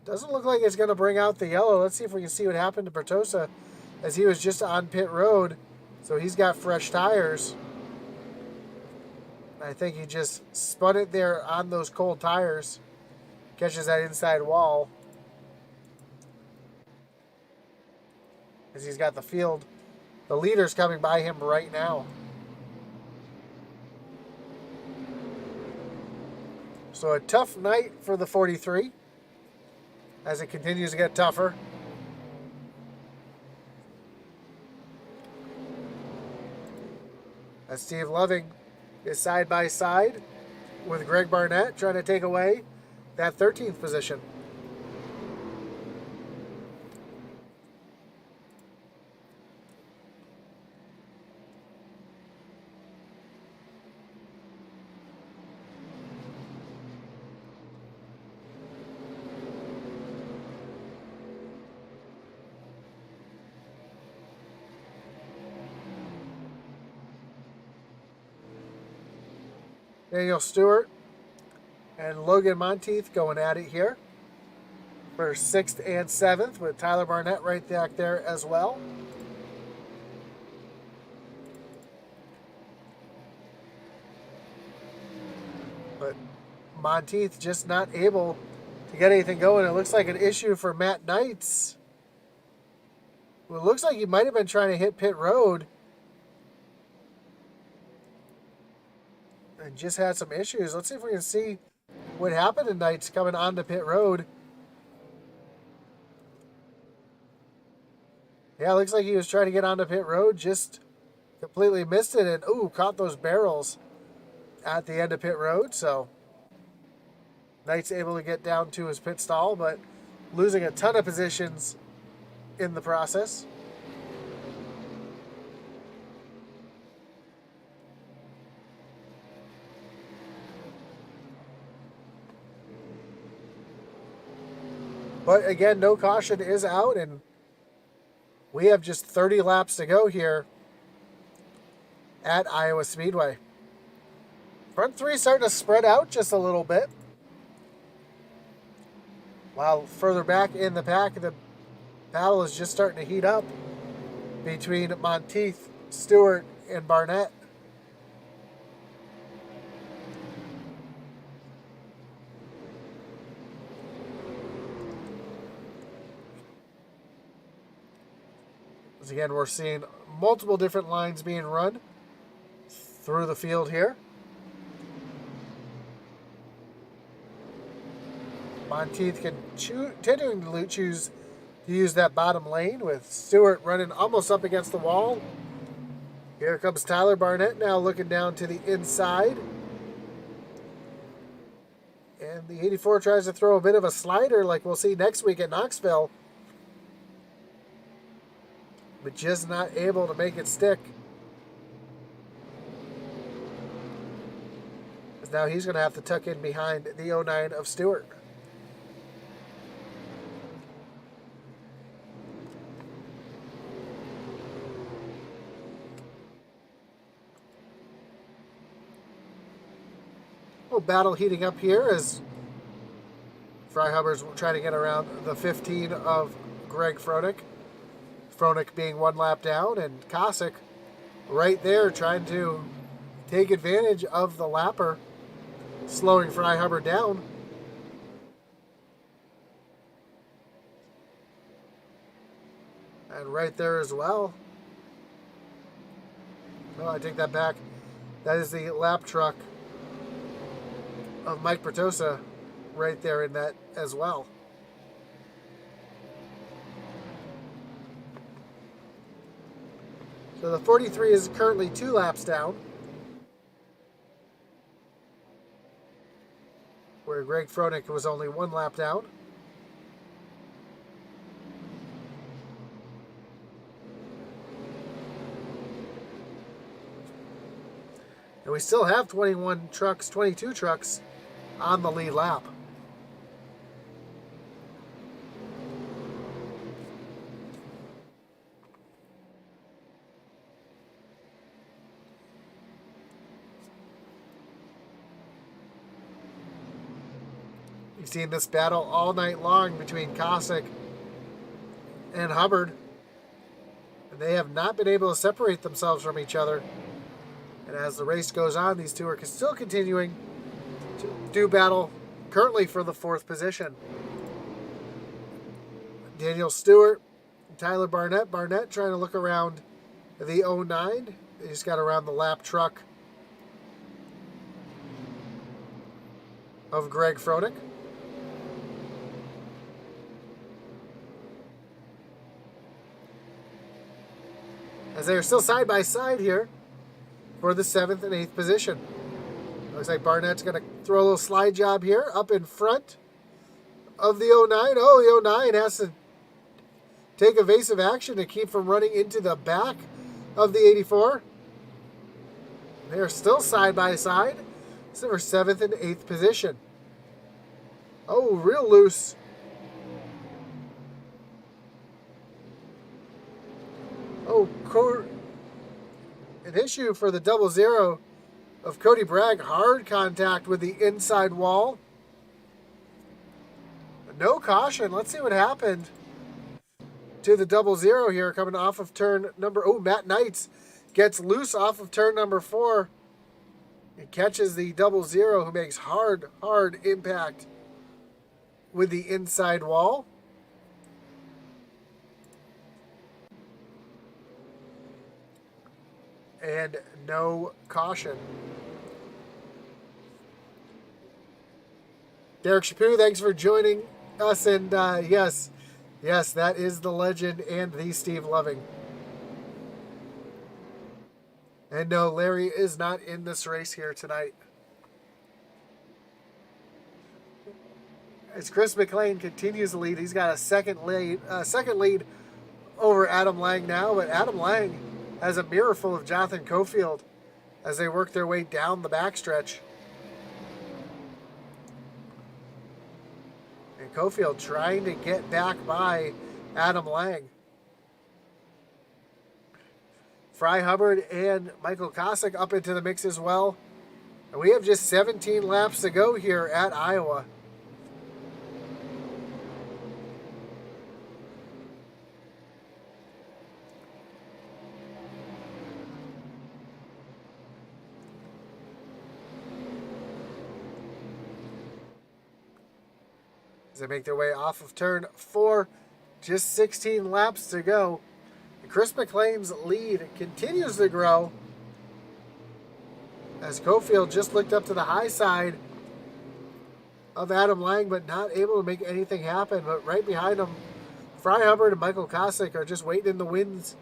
Doesn't look like it's going to bring out the yellow. Let's see if we can see what happened to Bertosa as he was just on pit road. So he's got fresh tires. I think he just spun it there on those cold tires. Catches that inside wall. As he's got the field. The leader's coming by him right now. So a tough night for the 43 as it continues to get tougher. As Steve Loving is side by side with Greg Barnett trying to take away that 13th position. Daniel Stewart and Logan Monteith going at it here for 6th and 7th with Tyler Barnett right back there as well. But Monteith just not able to get anything going. It looks like an issue for Matt Knights. Well, it looks like he might have been trying to hit pit road and just had some issues. Let's see if we can see what happened to Knights coming onto pit road. Yeah, it looks like he was trying to get onto pit road, just completely missed it, and caught those barrels at the end of pit road. So Knights able to get down to his pit stall, but losing a ton of positions in the process. But again, no caution is out, and we have just 30 laps to go here at Iowa Speedway. Front three starting to spread out just a little bit. While further back in the pack, the battle is just starting to heat up between Monteith, Stewart, and Barnett. As again, we're seeing multiple different lines being run through the field here. Monteith continuing to choose to use that bottom lane with Stewart running almost up against the wall. Here comes Tyler Barnett now looking down to the inside. And the 84 tries to throw a bit of a slider like we'll see next week at Knoxville, but just not able to make it stick. now he's going to have to tuck in behind the 09 of Stewart. Little battle heating up here as Fry Hubbard's trying to get around the 15 of Greg Froelich. Froelich being one lap down, and Kosick right there trying to take advantage of the lapper, slowing Fry Hubbard down. And right there as well. Oh, I take that back. That is the lap truck of Mike Bertosa right there in that as well. So the 43 is currently 2 laps down, where Greg Froelich was only 1 lap down. And we still have 22 trucks on the lead lap. You've seen this battle all night long between Kosick and Hubbard. And they have not been able to separate themselves from each other. And as the race goes on, these two are still continuing to do battle, currently for the 4th position. Daniel Stewart and Tyler Barnett. Barnett trying to look around the 09. He just got around the lap truck of Greg Froelich. As they are still side by side here for the 7th and 8th position. Looks like Barnett's going to throw a little slide job here up in front of the 09. Oh, the 09 has to take evasive action to keep from running into the back of the 84. They are still side by side. This is for 7th and 8th position. Oh, real loose. Oh, an issue for the 00 of Cody Bragg. Hard contact with the inside wall. No caution. Let's see what happened to the 00 here coming off of turn number... Oh, Matt Knights gets loose off of turn number 4. It catches the 00 who makes hard impact with the inside wall. And no caution. Derek Chaput, thanks for joining us. And yes, that is the legend and the Steve Loving. And no, Larry is not in this race here tonight. As Chris McLean continues to lead, he's got a second lead over Adam Lang now, but Adam Lang has a mirror full of Jonathan Cofield as they work their way down the backstretch. And Cofield trying to get back by Adam Lang. Fry Hubbard and Michael Kosick up into the mix as well. And we have just 17 laps to go here at Iowa. They make their way off of turn 4. Just 16 laps to go. Chris McLean's lead continues to grow as Cofield just looked up to the high side of Adam Lang, but not able to make anything happen. But right behind him, Fry Hubbard and Michael Kosick are just waiting in the wings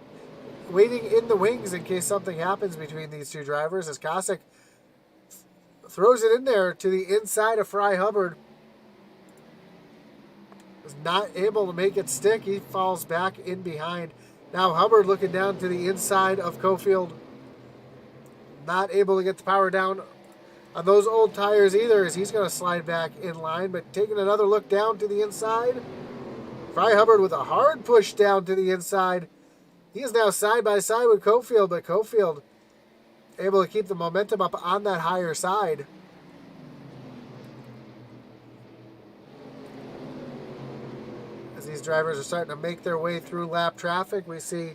in case something happens between these two drivers, as Kosick throws it in there to the inside of Fry Hubbard. Was not able to make it stick. He falls back in behind. Now Hubbard looking down to the inside of Cofield. Not able to get the power down on those old tires either, as he's going to slide back in line. But taking another look down to the inside, Fry Hubbard with a hard push down to the inside. He is now side by side with Cofield, but Cofield able to keep the momentum up on that higher side. As these drivers are starting to make their way through lap traffic, we see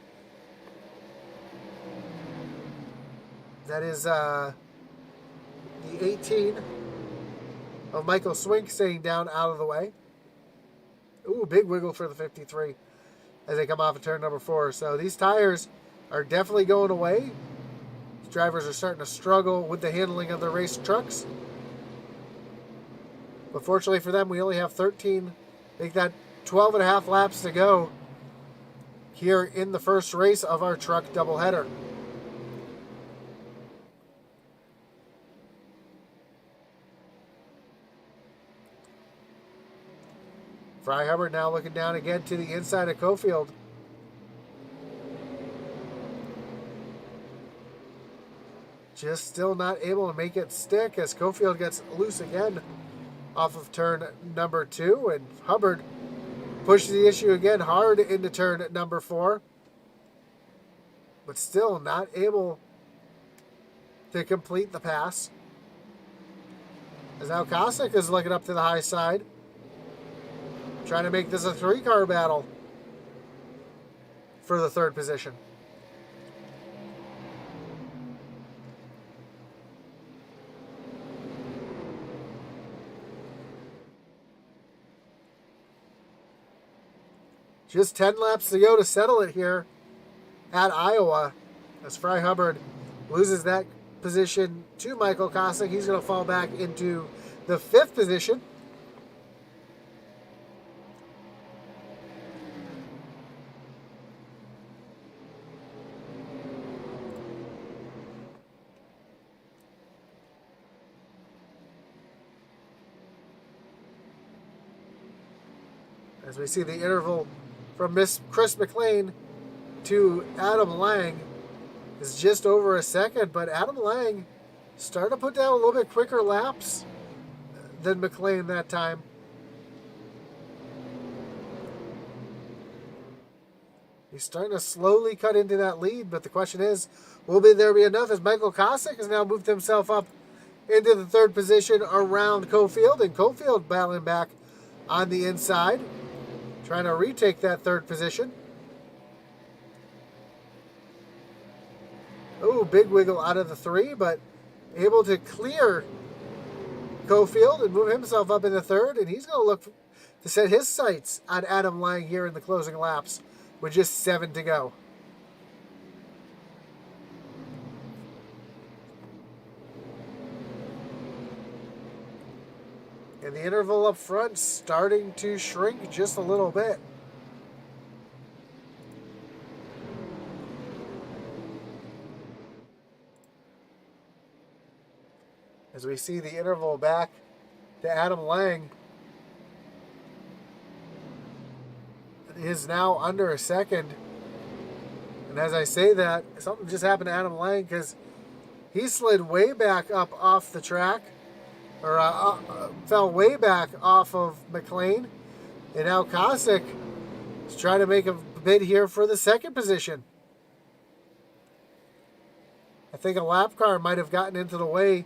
that is the 18 of Michael Swink staying down out of the way. Ooh, big wiggle for the 53 as they come off of turn number 4. So these tires are definitely going away. These drivers are starting to struggle with the handling of their race trucks. But fortunately for them, we only have 13, make that 12 and a half laps to go here in the first race of our truck doubleheader. Fry Hubbard now looking down again to the inside of Cofield. Just still not able to make it stick as Cofield gets loose again off of turn number 2. And Hubbard pushes the issue again hard into turn number 4. But still not able to complete the pass. As now Kosick is looking up to the high side, trying to make this a 3-car battle for the 3rd position. Just 10 laps to go to settle it here at Iowa. As Fry Hubbard loses that position to Michael Kosick, he's going to fall back into the 5th position. As we see the interval from Miss Chris McLean to Adam Lang is just over a second, but Adam Lang started to put down a little bit quicker laps than McLean that time. He's starting to slowly cut into that lead, but the question is, will there be enough as Michael Kosick has now moved himself up into the 3rd position around Cofield, and Cofield battling back on the inside, trying to retake that 3rd position. Oh, big wiggle out of the 3, but able to clear Cofield and move himself up in the 3rd, and he's going to look to set his sights on Adam Lang here in the closing laps with just 7 to go. And the interval up front starting to shrink just a little bit. As we see the interval back to Adam Lang, it is now under a second. And as I say that, something just happened to Adam Lang because he slid way back up off the track, or fell way back off of McLean. And now Kosick is trying to make a bid here for the 2nd position. I think a lap car might have gotten into the way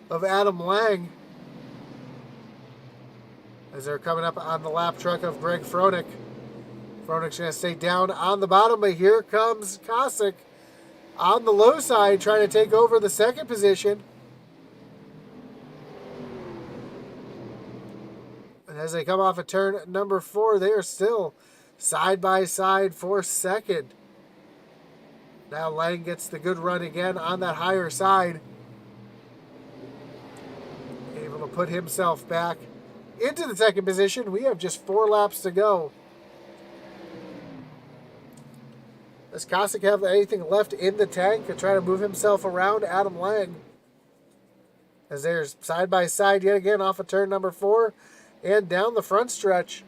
of Adam Lang as they're coming up on the lap truck of Greg Froelich. Froenich's going to stay down on the bottom, but here comes Kosick on the low side trying to take over the 2nd position. And as they come off of turn number 4, they are still side by side for 2nd. Now Lang gets the good run again on that higher side. Able to put himself back into the 2nd position. We have just 4 laps to go. Does Kosick have anything left in the tank to try to move himself around Adam Lang? As they're side by side yet again off of turn number 4. And down the front stretch,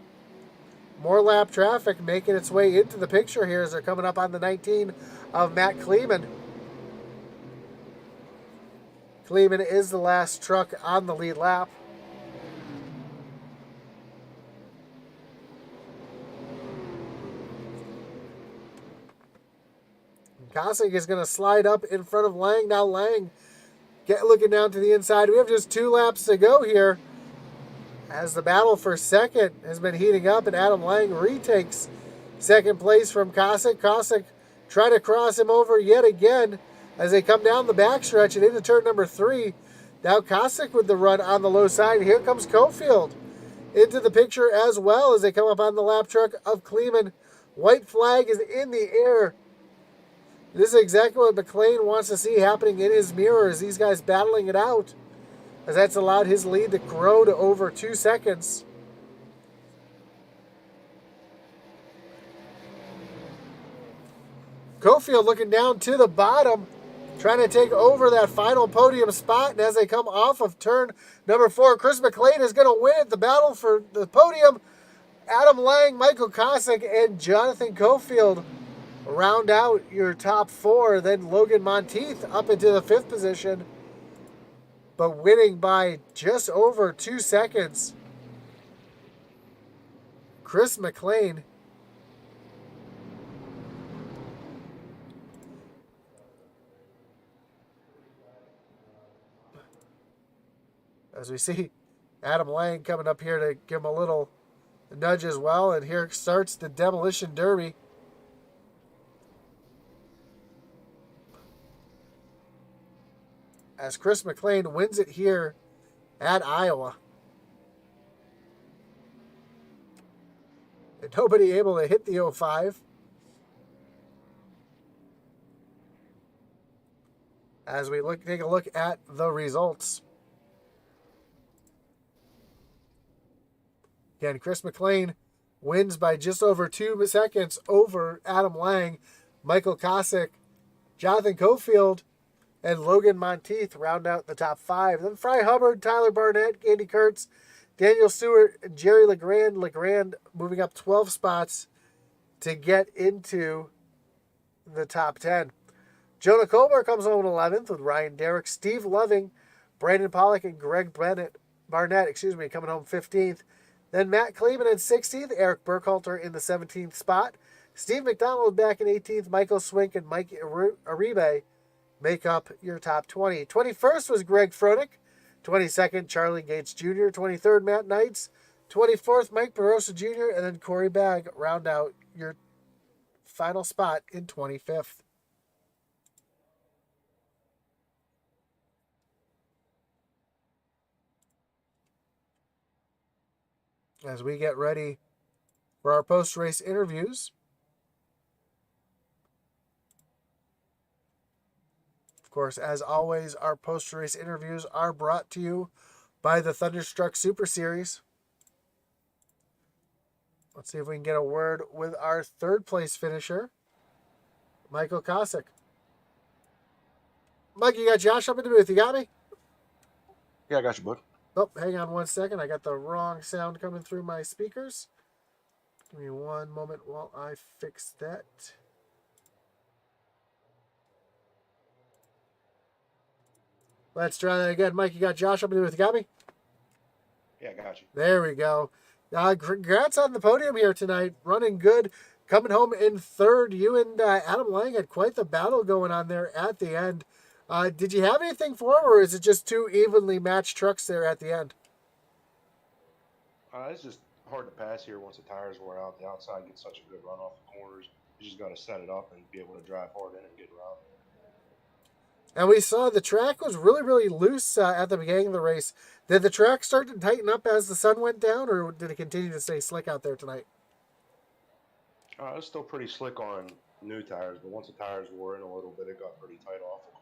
more lap traffic making its way into the picture here as they're coming up on the 19 of Matt Kleeman. Kleeman is the last truck on the lead lap. Kosick is going to slide up in front of Lang. Now Lang looking down to the inside. We have just 2 laps to go here as the battle for second has been heating up, and Adam Lang retakes second place from Kosick. Kosick trying to cross him over yet again as they come down the backstretch and into turn number 3. Now Kosick with the run on the low side. Here comes Cofield into the picture as well as they come up on the lap truck of Kleeman. White flag is in the air. This is exactly what McLean wants to see happening in his mirror as these guys battling it out, as that's allowed his lead to grow to over 2 seconds. Cofield looking down to the bottom, trying to take over that final podium spot. And as they come off of turn number 4, Chris McLean is going to win it. The battle for the podium. Adam Lang, Michael Kosick, and Jonathan Cofield round out your top 4. Then Logan Monteith up into the 5th position, but winning by just over 2 seconds. Chris McLean. As we see Adam Lang coming up here to give him a little nudge as well. And here starts the Demolition Derby. As Chris McLean wins it here at Iowa. And nobody able to hit the 05. As we take a look at the results. Again, Chris McLean wins by just over 2 seconds over Adam Lang. Michael Kosick, Jonathan Cofield, and Logan Monteith round out the top 5. Then Fry Hubbard, Tyler Barnett, Andy Kurtz, Daniel Stewart, and Jerry LeGrand. LeGrand moving up 12 spots to get into the top 10. Jonah Colbert comes home in 11th with Ryan Derrick, Steve Loving, Brandon Pollock, and Greg Barnett, coming home 15th. Then Matt Kleeman in 16th, Eric Burkhalter in the 17th spot. Steve McDonald back in 18th, Michael Swink and Mike Aribe make up your top 20. 21st was Greg Fronick. 22nd, Charlie Gates Jr. 23rd, Matt Knights. 24th, Mike Barossa Jr. And then Corey Bagg round out your final spot in 25th. As we get ready for our post-race interviews. Of course, as always, our post-race interviews are brought to you by the Thunderstruck Super Series. Let's see if we can get a word with our 3rd place finisher, Michael Kosick. Mike, you got Josh up in the booth. You got me? Yeah, I got you, bud. Oh, hang on 1 second. I got the wrong sound coming through my speakers. Give me 1 moment while I fix that. Let's try that again. Mike, you got Josh up in the booth. You got me? Yeah, I got you. There we go. Congrats on the podium here tonight. Running good. Coming home in 3rd. You and Adam Lang had quite the battle going on there at the end. Did you have anything for him, or is it just 2 evenly matched trucks there at the end? It's just hard to pass here once the tires wear out. The outside gets such a good run off the corners. You just got to set it up and be able to drive hard in and get around. And we saw the track was really, really loose at the beginning of the race. Did the track start to tighten up as the sun went down, or did it continue to stay slick out there tonight? It was still pretty slick on new tires, but once the tires wore in a little bit, it got pretty tight off the corner.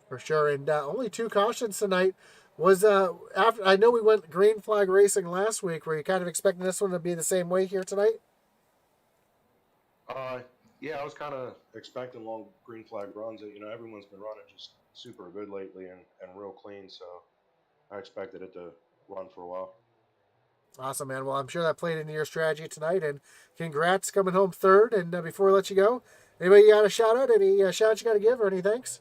For sure, and only 2 cautions tonight. Was after I know we went green flag racing last week. Were you kind of expecting this one to be the same way here tonight? Yeah, I was kind of expecting long green flag runs. Everyone's been running just super good lately and real clean, so I expected it to run for a while. Awesome, man. Well, I'm sure that played into your strategy tonight, and congrats coming home 3rd. And before we let you go, anybody you got a shout out? Any shout outs you got to give or any thanks?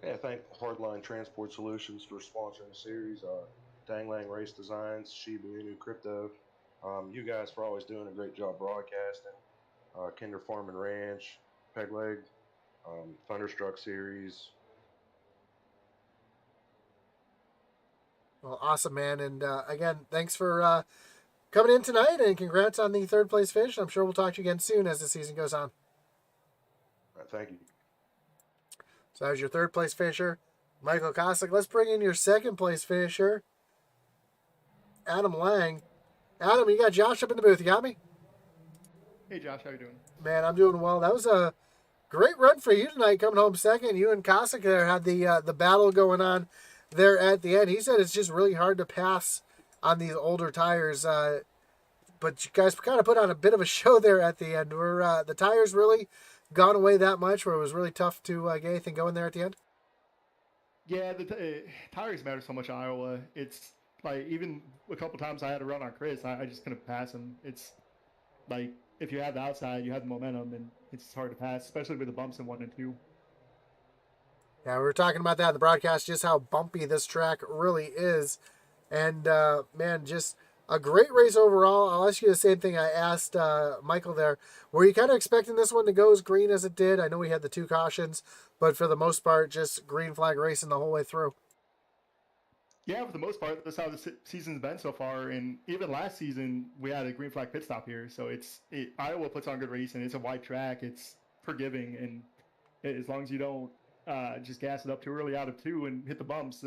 Yeah, thank Hardline Transport Solutions for sponsoring the series. Danglang Race Designs, Shiba Inu Crypto. You guys for always doing a great job broadcasting. Kinder Farm and Ranch, Pegleg, Thunderstruck Series. Well, awesome, man. And again, thanks for coming in tonight, and congrats on the third place finish. I'm sure we'll talk to you again soon as the season goes on. Thank you. So that was your third place finisher, Michael Kosick. Let's bring in your second place finisher, Adam Lang. Adam, you got Josh up in the booth. You got me? Hey Josh, how you doing? Man, I'm doing well. That was a great run for you tonight, coming home second. You and Kosick there had the battle going on there at the end. He said it's just really hard to pass on these older tires. But you guys kind of put on a bit of a show there at the end. Were the tires really gone away that much where it was really tough to get anything going there at the end? Yeah, the tires matter so much in Iowa. It's like even a couple times I had to run on Chris, I just couldn't pass him. It's like if you have the outside, you have the momentum, and it's hard to pass, especially with the bumps in 1 and 2. Yeah, we were talking about that in the broadcast, just how bumpy this track really is. And, man, just a great race overall. I'll ask you the same thing I asked Michael there. Were you kind of expecting this one to go as green as it did? I know we had the 2 cautions, but for the most part, just green flag racing the whole way through. Yeah, for the most part, that's how the season's been so far. And even last season, we had a green flag pit stop here. So Iowa puts on good racing. It's a wide track. It's forgiving, and as long as you don't just gas it up too early out of 2 and hit the bumps,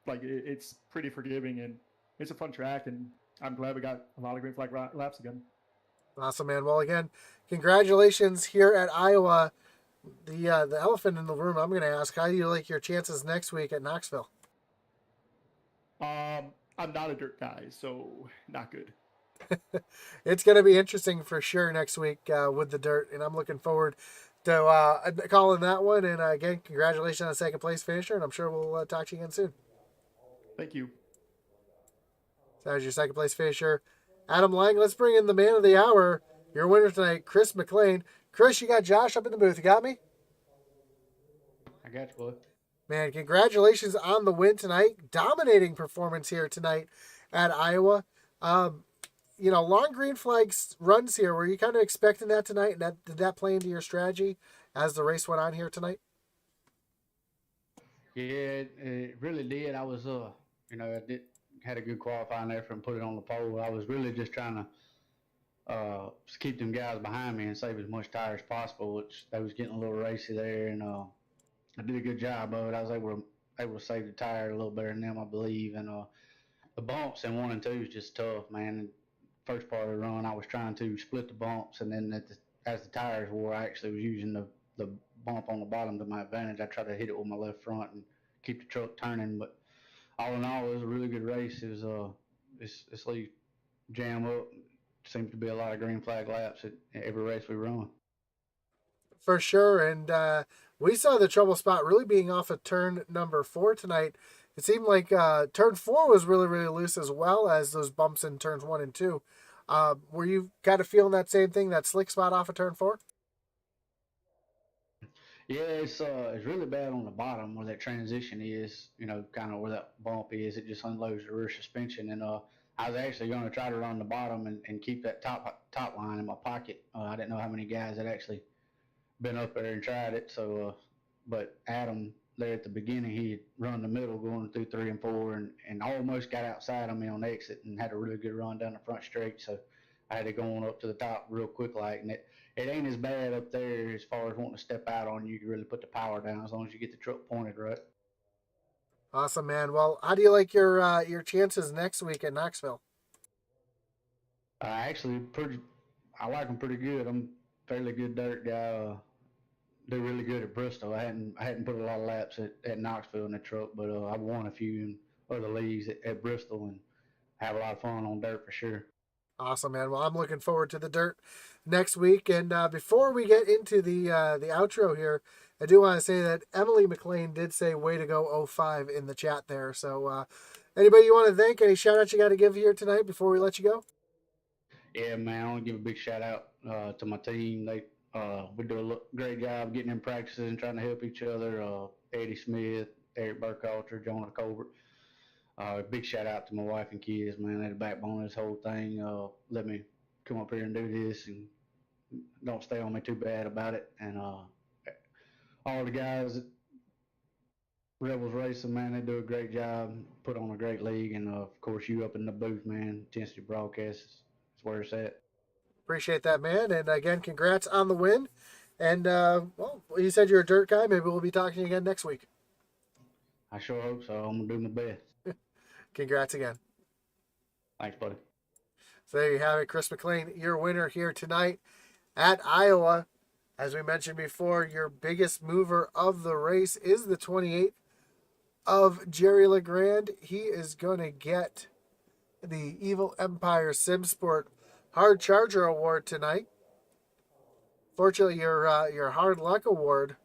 it's pretty forgiving, and it's a fun track. And I'm glad we got a lot of green flag laps again. Awesome, man. Well, again, congratulations here at Iowa. The elephant in the room, I'm going to ask, how do you like your chances next week at Knoxville? I'm not a dirt guy, so not good. It's going to be interesting for sure next week with the dirt, and I'm looking forward to calling that one. And again, congratulations on the second place finisher, and I'm sure we'll talk to you again soon. Thank you. So that was your second place finisher, Adam Lang. Let's bring in the man of the hour, your winner tonight, Chris McLean. Chris, you got Josh up in the booth. You got me? I got you, bud. Man, congratulations on the win tonight. Dominating performance here tonight at Iowa. Long green flags runs here. Were you kind of expecting that tonight? And did that play into your strategy as the race went on here tonight? Yeah, it really did. I was, had a good qualifying effort and put it on the pole. I was really just trying to keep them guys behind me and save as much tire as possible, which they was getting a little racy there, and I did a good job of it. I was able to save the tire a little better than them, I believe. And the bumps in 1 and 2 is just tough, man. First part of the run, I was trying to split the bumps, and then as the tires wore, I actually was using the bump on the bottom to my advantage. I tried to hit it with my left front and keep the truck turning. But all in all, it was a really good race. It was this league jam up. Seems to be a lot of green flag laps at every race we run. For sure. And we saw the trouble spot really being off of turn number 4 tonight. It seemed like turn 4 was really, really loose, as well as those bumps in turns 1 and 2. Were you kind of feeling that same thing, that slick spot off of turn 4? Yeah, it's really bad on the bottom where that transition is, kind of where that bump is. It just unloads the rear suspension. And I was actually going to try to run the bottom and keep that top line in my pocket. I didn't know how many guys had actually been up there and tried it. So, but Adam there at the beginning, he had run the middle going through 3 and 4 and almost got outside of me on exit and had a really good run down the front straight. So I had to go on up to the top real quick like, and it ain't as bad up there as far as wanting to step out on you. You can really put the power down as long as you get the truck pointed right. Awesome, man. Well, how do you like your chances next week at Knoxville? I like them pretty good. I'm a fairly good dirt guy. They're really good at Bristol. I hadn't put a lot of laps at Knoxville in the truck, but I won a few in other leagues at Bristol and have a lot of fun on dirt for sure. Awesome, man. Well, I'm looking forward to the dirt next week. And before we get into the outro here, I do want to say that Emily McLean did say "way to go 05" in the chat there. So anybody you want to thank, any shout outs you got to give here tonight before we let you go? Yeah, man, I want to give a big shout out to my team. We do a great job getting in practices and trying to help each other. Eddie Smith, Eric Burkhalter, Jonah Colbert. Big shout out to my wife and kids, man. They're the backbone of this whole thing. Let me come up here and do this and don't stay on me too bad about it. And all the guys at Rebels Racing, man, they do a great job, put on a great league. And of course, you up in the booth, man. Intensity Broadcast is where it's at. Appreciate that, man. And again, congrats on the win. And, well, you said you're a dirt guy. Maybe we'll be talking again next week. I sure hope so. I'm going to do my best. Congrats again. Thanks, buddy. So there you have it, Chris McLean, your winner here tonight at Iowa. As we mentioned before, your biggest mover of the race is the 28 of Jerry LeGrand. He is going to get the Evil Empire SimSport Hard Charger Award tonight. Fortunately, your Hard Luck Award,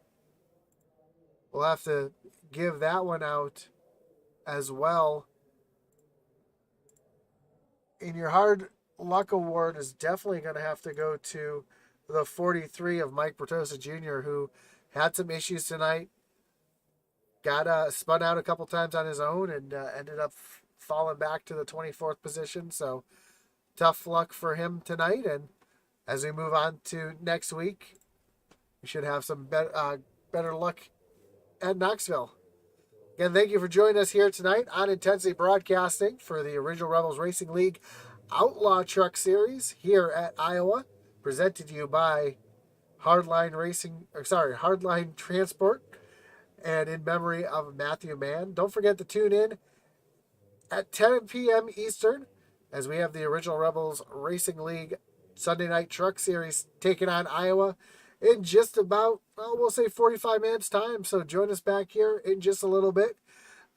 we'll have to give that one out as well. And your Hard Luck Award is definitely going to have to go to the 43 of Mike Bertosa Jr., who had some issues tonight. Got spun out a couple times on his own and ended up falling back to the 24th position. So tough luck for him tonight. And as we move on to next week, we should have some better luck at Knoxville. Again, thank you for joining us here tonight on Intensity Broadcasting for the Original Rebels Racing League Outlaw Truck Series here at Iowa, presented to you by Hardline Transport, and in memory of Matthew Mann. Don't forget to tune in at 10 p.m. Eastern as we have the Original Rebels Racing League Sunday Night Truck Series taking on Iowa in just about, well, we'll say 45 minutes time. So join us back here in just a little bit.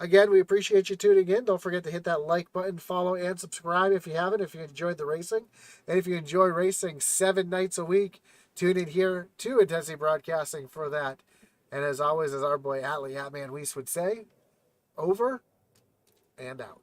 Again, we appreciate you tuning in. Don't forget to hit that like button, follow, and subscribe if you haven't, if you enjoyed the racing. And if you enjoy racing 7 nights a week, tune in here to Intensity Broadcasting for that. And as always, as our boy Atlee Hatman Weiss would say, over and out.